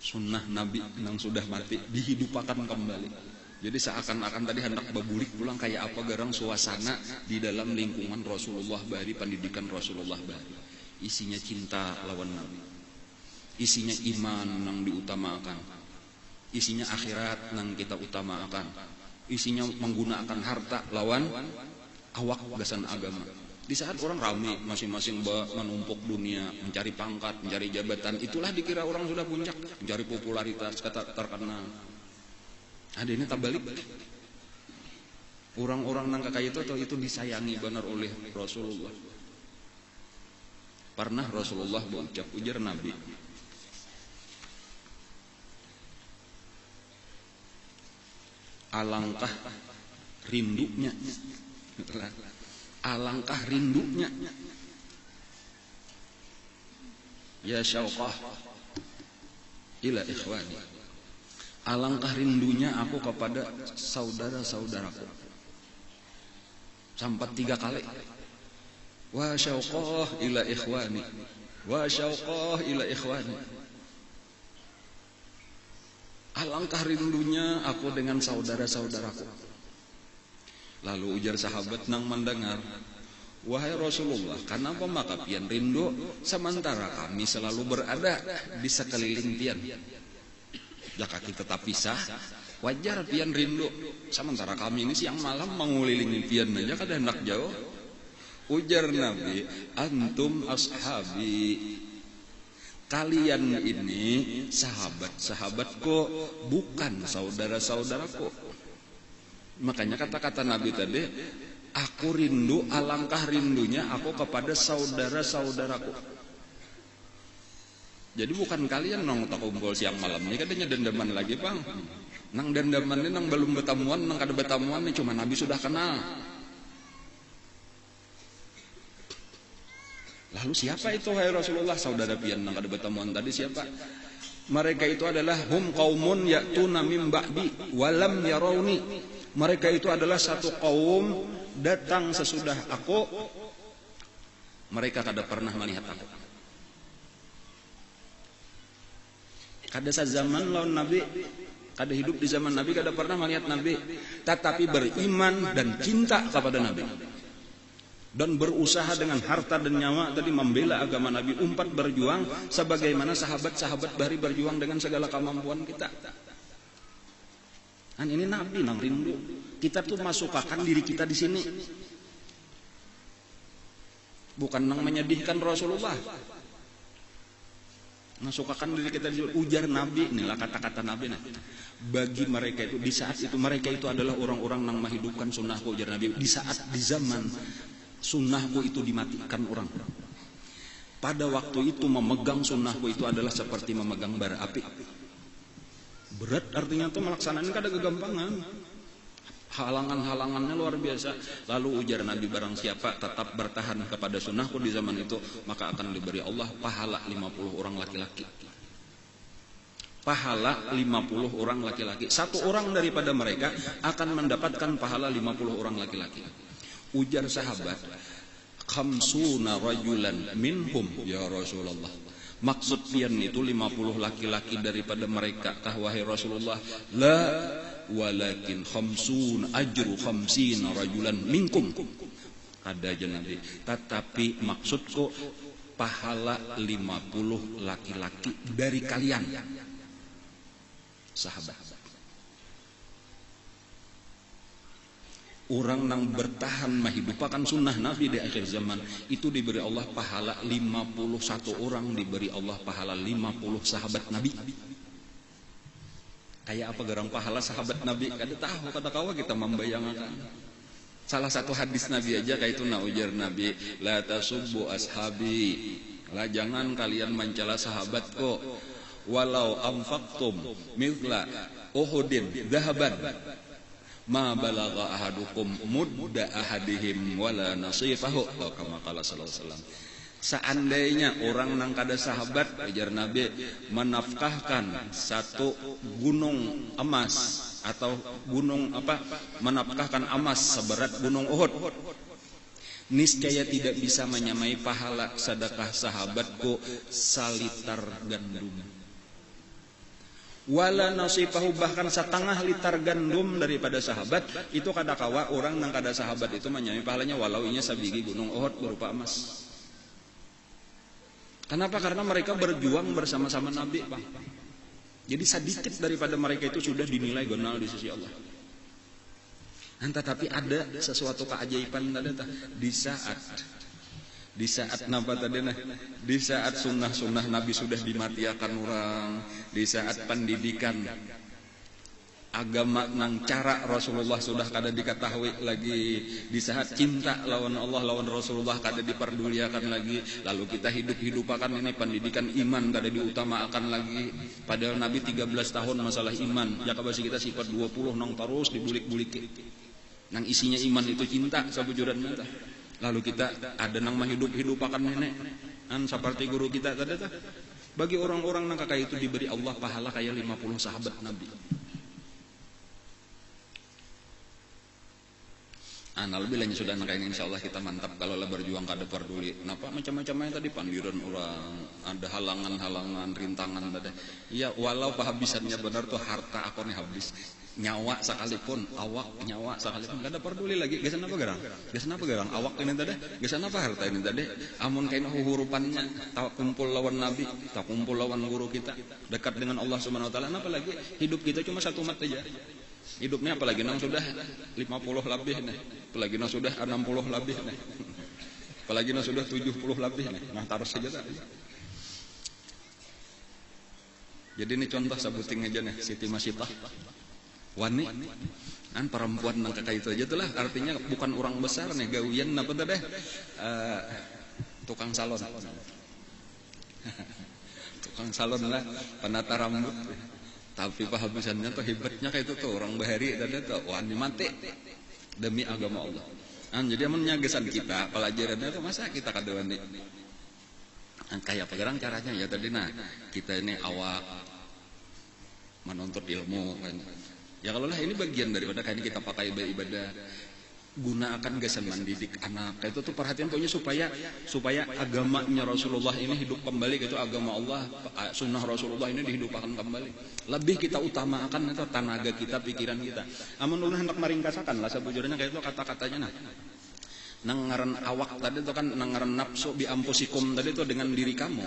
Sunnah Nabi nang sudah mati dihidupkan kembali. Jadi seakan-akan tadi hendak babulik pulang kayak apa garang suasana di dalam lingkungan Rasulullah bahari, pendidikan Rasulullah bahari. Isinya cinta lawan Nabi. Isinya iman nang diutamakan. Isinya akhirat nang kita utamakan. Isinya menggunakan harta lawan awak gasan agama. Di saat orang ramai masing-masing menumpuk dunia, mencari pangkat, mencari jabatan, itulah dikira orang sudah puncak, mencari popularitas, kata terkenal. Ada ini tak balik. Orang-orang nang kayak itu disayangi benar oleh Rasulullah. Pernah Rasulullah berucap ujar Nabi, alangkah rindunya, alangkah rindunya. Ya syauqah ila ikhwani, alangkah rindunya aku kepada saudara-saudaraku. Sampai 3 kali. Wa syauqah ila ikhwani, wa syauqah ila ikhwani. Alangkah rindunya aku dengan saudara-saudaraku. Lalu ujar sahabat nang mendengar, wahai Rasulullah, kenapa maka pian rindu sementara kami selalu berada di sekeliling pian? Jika kita tetap pisah, wajar pian rindu. Sementara kami ini siang malam mengulilingi pian aja kada hendak jauh. Ujar Nabi, antum ashabi, kalian ini sahabat-sahabatku, bukan saudara-saudaraku. Makanya kata-kata Nabi tadi, aku rindu, alangkah rindunya aku kepada saudara-saudaraku. Jadi bukan kalian nang tak kumpul siang malam ini katanya dendaman lagi bang. Nang dendaman ini nang belum bertemuan, nang kada bertemuan ini cuma Nabi sudah kenal. Lalu siapa itu hai Rasulullah? Saudara pian nang kada bertemuan tadi siapa? Mereka itu adalah hum qaumun ya'tuna min ba'di walam yarawni. Mereka itu adalah satu kaum datang sesudah aku, mereka kada pernah melihat aku. Kada sezaman lawan Nabi, kada hidup di zaman Nabi, kada pernah melihat Nabi, tetapi beriman dan cinta kepada Nabi. Dan berusaha dengan harta dan nyawa tadi membela agama Nabi, umpat berjuang sebagaimana sahabat-sahabat bari berjuang dengan segala kemampuan kita. Kan ini Nabi nang rindu. Kita tuh masukkan diri kita di sini. Bukan nang menyedihkan Rasulullah. Masukkan diri kita di sini. Ujar Nabi, inilah kata-kata Nabi. Nah, bagi mereka itu di saat itu mereka itu adalah orang-orang nang menghidupkan sunnahku, ujar Nabi. Di saat di zaman sunnahku itu dimatikan orang. Pada waktu itu memegang sunnahku itu adalah seperti memegang bara api. Berat artinya tuh melaksanakan kada kegampangan. Halangan-halangannya luar biasa. Lalu ujar Nabi, barang siapa tetap bertahan kepada sunnahku di zaman itu, maka akan diberi Allah pahala 50 orang laki-laki. Pahala 50 orang laki-laki. Satu orang daripada mereka akan mendapatkan pahala 50 orang laki-laki. Ujar sahabat, khamsuna rajulan minhum ya Rasulullah. Maksud pian itu 50 laki-laki daripada mereka. Wahai Rasulullah, la walakin khamsun ajru khamsina rajulan minkum. Ada aja Nabi. Tetapi maksudku pahala 50 laki-laki dari kalian. Sahabat. Orang yang bertahan menghidupakan sunnah Nabi di akhir zaman itu diberi Allah pahala 51 orang, diberi Allah pahala 50 sahabat Nabi. Kayak apa gerang pahala sahabat Nabi? Kada tahu, kada kawa kita membayangkan. Salah satu hadis Nabi aja kayak itu, ujar Nabi, la tasubbu ashabi, lah jangan kalian mencela sahabatku, walau anfaqtum mithla uhudin dhahaban ma balagha ahadukum mudda ahadihim wala nasifahu, kama qala sallallahu alaihi wasallam. Seandainya orang nang kada sahabat, ajar Nabi, menafkahkan satu gunung emas atau gunung menafkahkan emas seberat gunung Uhud, niscaya tidak bisa menyamai pahala sedekah sahabatku salitar gandum. Wala nasifahu, bahkan setengah liter gandum daripada sahabat itu kada kawa orang nang kada sahabat itu menyamai pahalanya walau inya sabigi gunung Uhud berupa emas. Kenapa? Karena mereka berjuang bersama-sama Nabi, Pak. Jadi sedikit daripada mereka itu sudah dinilai gonal di sisi Allah. Tetapi ada sesuatu keajaiban tadi di saat napa tadi nah, di saat sunnah-sunnah Nabi sudah dimatiakan orang, di saat pendidikan agama nang cara Rasulullah sudah kada diketahui lagi, di saat cinta lawan Allah lawan Rasulullah kada diperduliakan lagi, lalu kita hidup-hidupakan ini pendidikan iman kada diutamakan lagi, padahal Nabi 13 tahun masalah iman ya kabasi kita sifat 20 nang terus dibulik-bulik nang isinya iman itu cinta sabujuran kita, lalu kita ada nang menghidup-hidupakan nenek seperti guru kita tadi tuh, bagi orang-orang nang kakak itu diberi Allah pahala kayak 50 sahabat Nabi. Lebih lainnya sudah nangka ini insya Allah kita mantap kalau lah berjuang kada peduli. Kenapa macam-macamnya tadi pandiran orang, ada halangan-halangan, rintangan tadi. Iya, walau kehabisannya benar tuh harta aku nih habis, nyawa sekalipun, awak nyawa sekalipun kada peduli lagi. Gesan apa gerang? Gesan apa gerang? Awak ini tadi, gesan apa harta ini tadi? Amun kain hurupannya, tak kumpul lawan Nabi, tak kumpul lawan guru kita, dekat dengan Allah Subhanahu Wa Taala. Apa lagi? Hidup kita cuma satu umat aja. Hidupnya apalagi nang sudah 50 lebih nih, apalagi nang sudah 60 lebih nih, apalagi nang sudah 70 lebih nih. Nah taruh saja tadi. Jadi ini contoh sabuting aja nih Siti Masitah wani kan perempuan nang kakak itu aja tuh lah, artinya bukan orang besar nih, gawian apa tuh deh, tukang salon tukang salon lah, penata rambut. Tapi pahabisannya tuh hebatnya kayak itu tuh orang bahari dan itu wani mati demi agama Allah. Jadi amunnya gesan kita pelajarannya tuh masa kita kada wani. Kayak apa gerang caranya ya tadi kita ini awak menuntut ilmu kan. Ya kalau lah ini bagian daripada kayak kita pakai ibadah, gunakan gesan mendidik anak. Itu tuh perhatian pokoknya supaya agamanya Rasulullah ini hidup kembali, gitu agama Allah, sunnah Rasulullah ini dihidupkan kembali. Lebih kita utamakan itu tenaga kita, pikiran kita. Amun ulun hendak meringkasakan lah sebujurnya kayak itu kata-katanya nangaran awak tadi itu kan nangaran nafsu bi ampusikum tadi itu dengan diri kamu.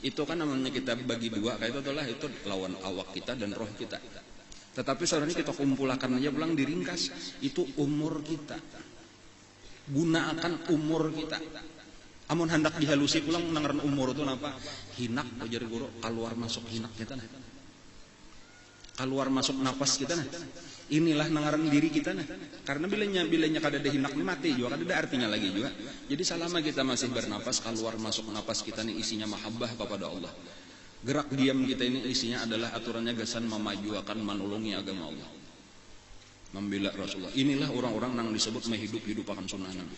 Itu kan namanya kita bagi dua kayak itu itulah itu lawan awak kita dan roh kita. Tetapi saudara ini kita kumpulkan aja pulang diringkas, itu umur kita. Gunakan umur kita. Amun hendak dihalusi pulang nangaran umur itu apa? Hinak ajar guru, keluar masuk hinak kita nah. Keluar masuk napas kita nah. Inilah nangaran diri kita nah. Karena bilanya kada ada hinak nih mati juga, kada ada artinya lagi juga. Jadi selama kita masih bernapas, keluar masuk napas kita nih isinya mahabbah kepada Allah. Gerak diam kita ini isinya adalah aturannya gasan memajuakan menolongi agama Allah, membela Rasulullah. Inilah orang-orang yang disebut menghidup-hidupakan sunnah Nabi.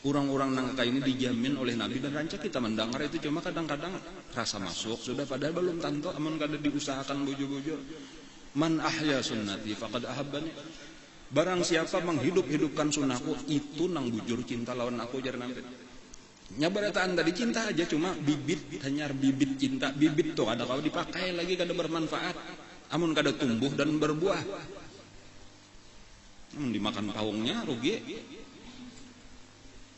Orang-orang yang kayak ini dijamin oleh Nabi dan rancak kita mendengar itu cuma kadang-kadang rasa masuk sudah, padahal belum tentu. Amun kada diusahakan bujur-bujur. Man ahya sunnati faqad ahabbani. Barang siapa menghidup-hidupkan sunnahku itu nang bujur cinta lawan aku jar Nabi. Nyabarataan tadi cinta aja cuma bibit, hanya bibit cinta. Bibit tuh ada kalau dipakai lagi kada bermanfaat, amun kada tumbuh dan berbuah. Dimakan paungnya rugi.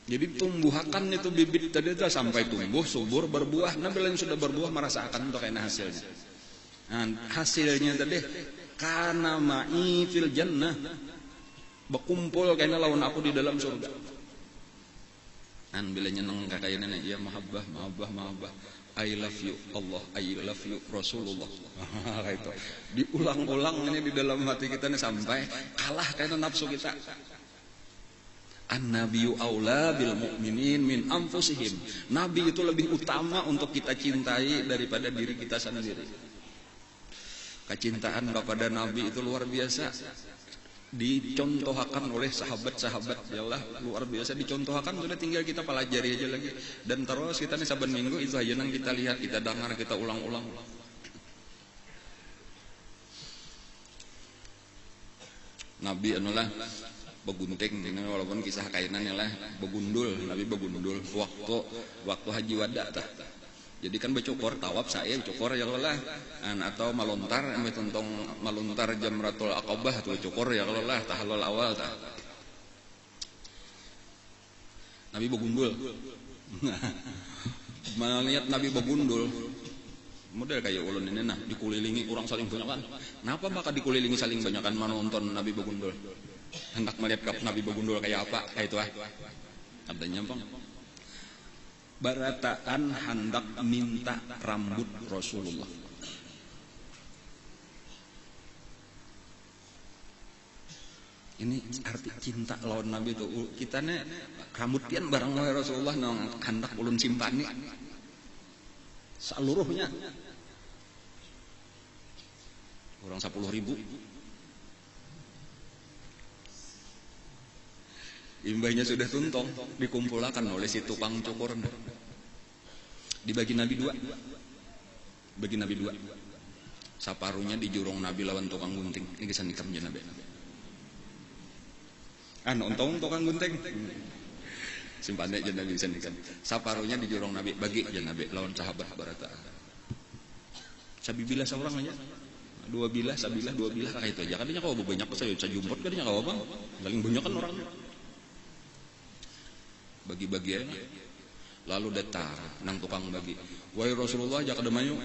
Jadi tumbuhakan itu bibit tadi itu sampai tumbuh subur berbuah. Nah bila sudah berbuah merasakan untuk kena hasilnya. Nah, hasilnya tadi kana ma'i fil jannah, berkumpul kena lawan aku di dalam surga. Bila nyeneng kakak nenek ya mahabbah I love you Allah, I love you Rasulullah. Itu diulang-ulang ini di dalam hati kita nih sampai kalah karena nafsu kita. An-nabiyyu aula bil mu'minin min anfusihim. Nabi itu lebih utama untuk kita cintai daripada diri kita sendiri. Kecintaan kepada Nabi itu luar biasa. Dicontohkan oleh sahabat-sahabat, ya Allah luar biasa dicontohkan. Sudah tinggal kita pelajari aja lagi dan terus kita nih saban minggu itu aja yang kita lihat, kita dengar, kita ulang-ulang. Nabi anulah begunting ini walaupun kisah kainan lah begundul, Nabi begundul waktu haji wada tah. Jadi kan bercukor tawaf saya cukor ya Allah atau malontar ame tentang malontar Jamratul Aqabah tuh cukor ya Allah tahalul awal tah. Nabi begundul. Mana lihat Nabi begundul model kayak ulun ini dikelilingi orang saling banyakan. Kenapa bakal dikelilingi saling banyakan menonton Nabi begundul? Hendak melihat Nabi begundul kayak apa? Kayak itu katanya bang. Barataan hendak minta rambut Rasulullah. Ini arti cinta lawan Nabi itu. Kita nih rambut pian barang Rasulullah nang hendak ulun simpani seluruhnya. Orang 10.000. Imbahnya sudah tuntong, dikumpulkan oleh si tukang cukur. Dibagi Nabi 2. Bagi Nabi 2. Saparunya di jurung Nabi lawan tukang gunting. Ini kisah nikamnya Nabi. Untung tukang gunting. Simpannya aja Nabi bisa nikah. Saparunya di jurung Nabi, bagi aja Nabi lawan sahabat Barata. Sabibilah seorang aja. 2 bilah, sabilah 2 bilah kayak itu aja. Kadanya kalau banyak saya jumpot kadanya kalau apa? Paling banyak kan orang. Bagi-bagi aja. Lalu datar nang tukang bagi. Wahai Rasulullah jak ada mayu.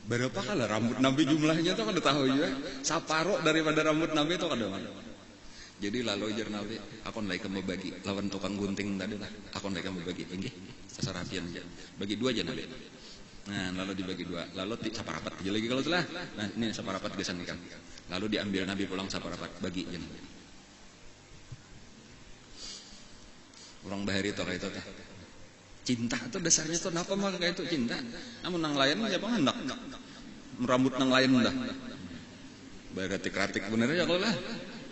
Berapa kali rambut Nabi jumlahnya tuh kada tahu ya. Saparo daripada rambut Nabi itu kada mana. Jadi lalu jar Nabi, aku naik ke bagi lawan tukang gunting tadi lah. Aku naik ke bagi inggih. Sasarapian aja. Bagi 2 aja Nabi. Nah, lalu dibagi 2. Lalu saparapat aja lagi kalau telah. Nah, ini saparapat gesan ikan. Lalu diambil Nabi pulang saparapat, bagi aja Nabi. Orang bahari itu kayak itu teh. Cinta itu dasarnya tuh kenapa mah kayak itu cinta. Namun nang lain siapa hendak merambut nang lain dah. Beratik-ratik bener ya kalau lah.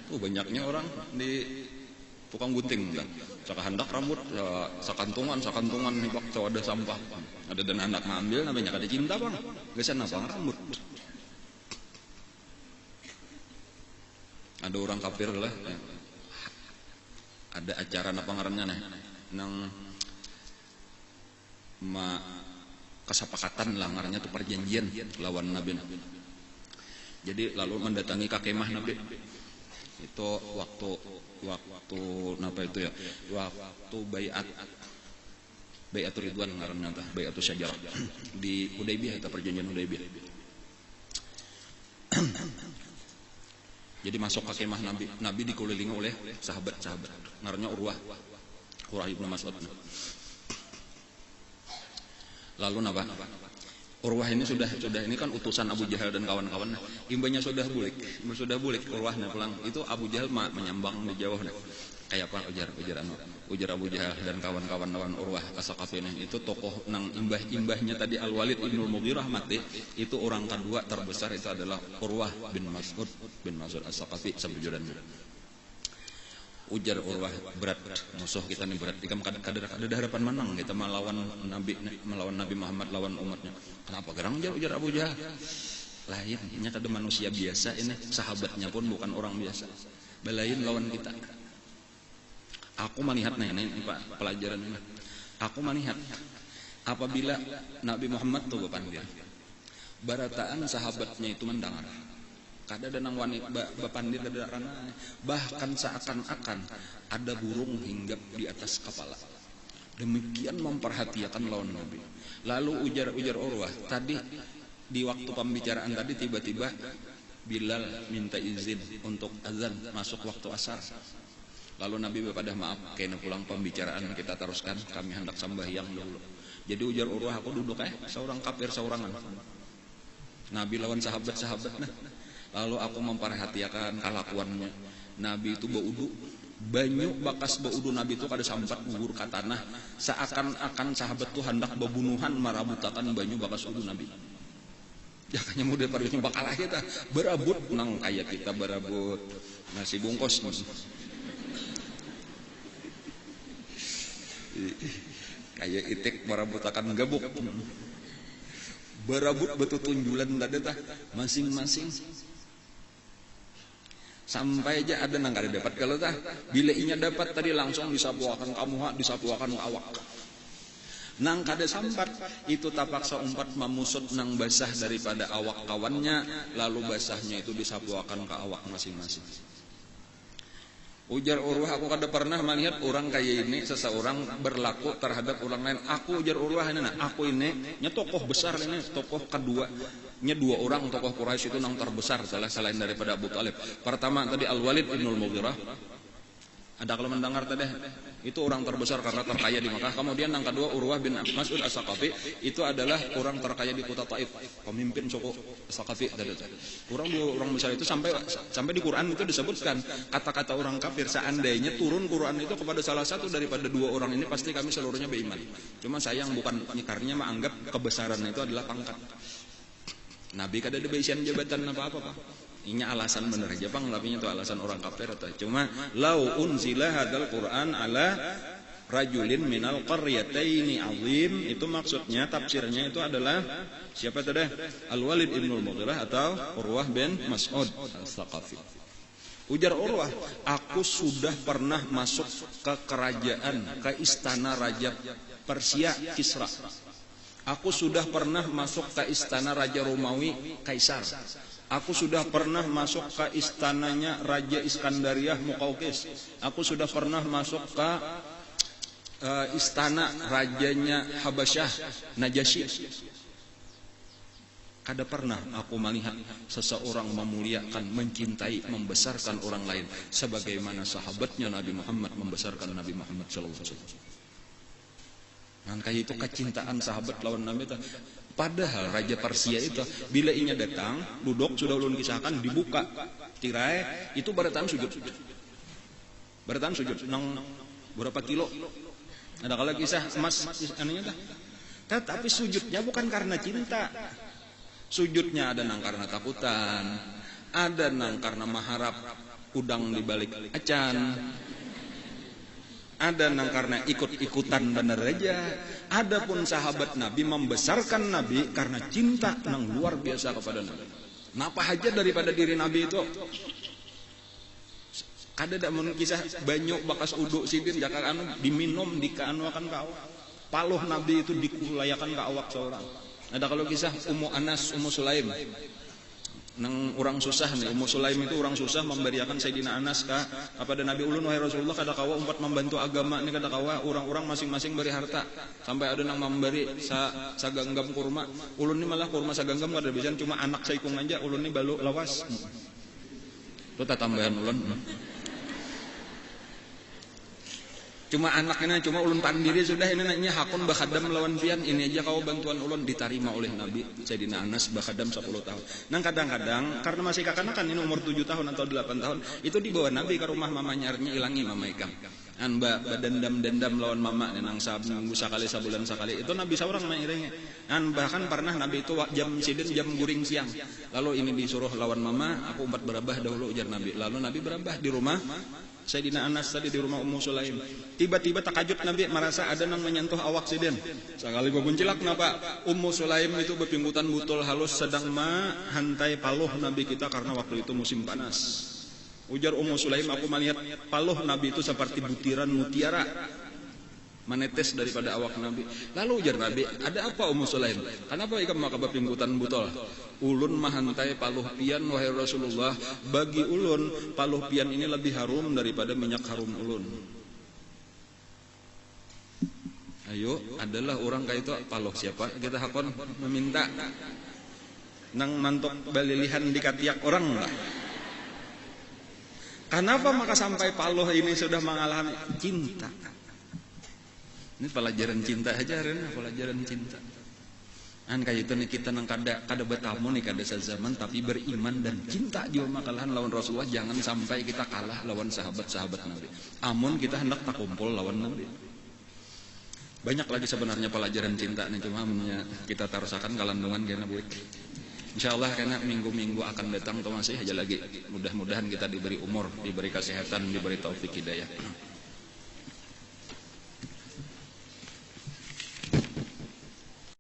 Tuh banyaknya orang di tukang gunting dah. Saka hendak rambut ya, sakantungan nih pak ada sampah. Ada dan anak ngambil namanya kada cinta bang. Gesan apa rambut. Ada orang kafir lah. Ada acara apa ngarannya nih nang kesepakatan lah ngarannya tuh perjanjian lawan Nabi. Jadi lalu mendatangi kakemah Nabi. Itu waktu apa itu ya? Waktu bai'atul ridwan ngarannya tah, bai'atul syajarah di Hudaybiyah itu perjanjian Hudaybiyah. Jadi masuk ke kemah Nabi. Nabi dikelilingi oleh sahabat-sahabat. Ngarannya Urwah ibnu Mas'ud. Lalu napa? Urwah ini sudah ini kan utusan Abu Jahal dan kawan-kawan. Imbanya sudah bulik Urwahnya pulang. Itu Abu Jahal menyambang di jauh dah. Kayak apa ujar Abu Jahal dan kawan-kawan lawan Urwah As-Saqafi ini. Itu tokoh nang imbahnya tadi Al-Walid Ibnul Mughirah mati. Itu orang kedua terbesar itu adalah Urwah bin Mas'ud As-Saqafi sebujurannya. Ujar Urwah, berat musuh kita nih berat. Kita kada harapan menang kita melawan Nabi Muhammad lawan umatnya. Kenapa gerang ujar Abu Jahal? Lain, ini kada manusia biasa ini, sahabatnya pun bukan orang biasa. Belain lawan kita. Aku melihat ini Pak pelajaran ini. Aku melihat apabila Nabi Muhammad tuh bapandir. Barataan sahabatnya itu mendengar. Kada ada nang wani bapandir kada rana. Bahkan seakan-akan ada burung hinggap di atas kepala. Demikian memperhatikan lawan Nabi. Lalu ujar Urwah, tadi di waktu pembicaraan tadi tiba-tiba Bilal minta izin untuk azan masuk waktu asar. Lalu Nabi berpada maaf, kayaknya pulang pembicaraan kita teruskan, kami hendak sembahyang dulu. Jadi ujar Urwah, aku duduk seorang kafir seorangan. Nabi lawan sahabat-sahabatnya. Lalu aku memperhatikan kelakuannya. Nabi itu baudu, banyu bakas baudu Nabi itu kada sampat gugur ke tanah. Seakan-akan sahabat itu hendak bebunuhan marabutakan banyu bakas udu Nabi. Jakanya mudah parusnya bakal kita berabut nang kayak kita berabut nasi bungkus. Kayak itik marabutakan gabuk. Berabut betul tunjulan tadi tah masing-masing. Sampai aja ada nang kada dapat kalau tah bila inya dapat tadi langsung disapuakan kamu disapuakan awak. Nang kada sampat itu tapaksa umpat memusut nang basah daripada awak kawannya, lalu basahnya itu disapuakan ke awak masing-masing. Ujar Urwah, aku kada pernah melihat orang kayak ini seseorang berlaku terhadap orang lain. Aku ujar Urwah ini, aku ini tokoh besar ini, tokoh kedua. Dua orang tokoh Quraisy itu nang terbesar selain daripada Abu Talib. Pertama tadi Al-Walid Ibnul Mughirah. Ada kalau mendengar tadi Itu orang terbesar karena terkaya di Makkah. Kemudian yang kedua Urwah bin Mas'ud As-Saqafi, itu adalah orang terkaya di kota Taif, pemimpin suku As-Saqafi. Orang besar itu sampai di Quran itu disebutkan kata-kata orang kafir, seandainya turun Quran itu kepada salah satu daripada dua orang ini pasti kami seluruhnya beriman. Cuma sayang bukan nyikarnya mah anggap kebesaran itu adalah pangkat. Nabi kada ada bisian jabatan apa-apa, Pak. Ini alasan bener aja Bang, tapi itu alasan orang kafir atau cuma lau unzila hadzal Qur'an ala rajulin minal qaryataini azim, itu maksudnya tafsirnya itu adalah siapa tadi? Al-Walid ibn al-Mughirah atau Urwah bin Mas'ud Al-Thaqafi. Ujar Urwah, aku sudah pernah masuk ke kerajaan, ke istana raja Persia Kisra. Aku sudah pernah masuk ke istana raja Romawi Kaisar. Aku sudah pernah masuk ke istananya Raja Iskandariah Muqawqis. Aku sudah pernah masuk ke istana rajanya Habasyah Najasyi. Kada pernah aku melihat seseorang memuliakan, mencintai, membesarkan orang lain sebagaimana sahabatnya Nabi Muhammad membesarkan Nabi Muhammad SAW. Maka itu kecintaan sahabat lawan Nabi itu. Padahal Raja Persia itu bila inya datang, duduk sudah ulun kisahkan, dibuka tirai itu beratan sujud. Beratan sujud nang berapa kilo? Ada kalau kisah emas anunya dah. Tetapi sujudnya bukan karena cinta. Sujudnya ada nang karena takutan, ada nang karena maharap udang di balik acan. Ada nang karena ikut-ikutan bener aja. Adapun sahabat Nabi membesarkan Nabi karena cinta nang luar biasa kepada Nabi. Napa aja daripada diri Nabi itu? Kada dak mun kisah banyu bakas uduk sidin jakar anu diminum dikanuakan ka awak. Paluh Nabi itu dikulayakan ka awak seorang. Ada kalau kisah Ummu Anas, Ummu Sulaim. Nang orang susah nih, Ummu Sulaim itu orang susah memberiakan Sayyidina Anas kepada Nabi ulun, wahai Rasulullah, kada kawa umat membantu agama ini, kada kawa orang-orang masing-masing beri harta sampai ada nang memberi saganggam kurma. Ulun ini malah kurma saganggam kada bisa, cuma anak saikung aja, ulun ini balu lawas. Itu tambahan ulun. Cuma anaknya, cuma ulun pandiri sudah ini nanya hakun bakhadam lawan pian, ini aja kau bantuan ulun diterima oleh Nabi Sayyidina Anas bakhadam 10 tahun. Nah kadang-kadang karena masih kakanakan ini umur 7 tahun atau 8 tahun, itu dibawa Nabi ke rumah mamanya, artinya ilangi mama ikam. An badendam lawan mama nang seminggu sekali, sebulan sekali. Itu Nabi seorang mairingnya. An bahkan pernah Nabi itu jam sidin, jam guring siang. Lalu ini disuruh lawan mama, aku umpat berabah dahulu ujar Nabi. Lalu Nabi berabah di rumah Sayyidina Anas tadi, di rumah Ummu Sulaim. Tiba-tiba takajub Nabi merasa ada nang menyentuh awak sidin. Sekali guguncilak kenapa? Ummu Sulaim itu bepinggutan butul halus sedang hantai paluh Nabi kita karena waktu itu musim panas. Ujar Ummu Sulaim, aku melihat paluh Nabi itu seperti butiran mutiara menetes daripada awak Nabi. Lalu ujar Nabi, ada apa Ummu Sulaim? Kenapa ikam maka bepinggutan butol? Ulun mahantai paluh pian wahai Rasulullah. Bagi ulun paluh pian ini lebih harum daripada minyak harum ulun. Ayo, adalah orang kayak itu paluh siapa? Kita hakon meminta nang mantuk balilihan di katiak orang lah. Kenapa maka sampai paluh ini sudah mengalami cinta? Ini pelajaran cinta aja, pelajaran cinta. An kayak itu nih kita nang kada betamu nih kada sezaman tapi beriman dan cinta juga makalahan lawan Rasulullah. Jangan sampai kita kalah lawan sahabat-sahabat Nabi. Amun kita hendak tak kumpul lawan Nabi. Banyak lagi sebenarnya pelajaran cinta nih, cuma kita tarusakan kalandungan kena buik. Insyaallah karena minggu-minggu akan datang atau masih aja lagi. Mudah-mudahan kita diberi umur, diberi kesehatan, diberi taufik hidayah.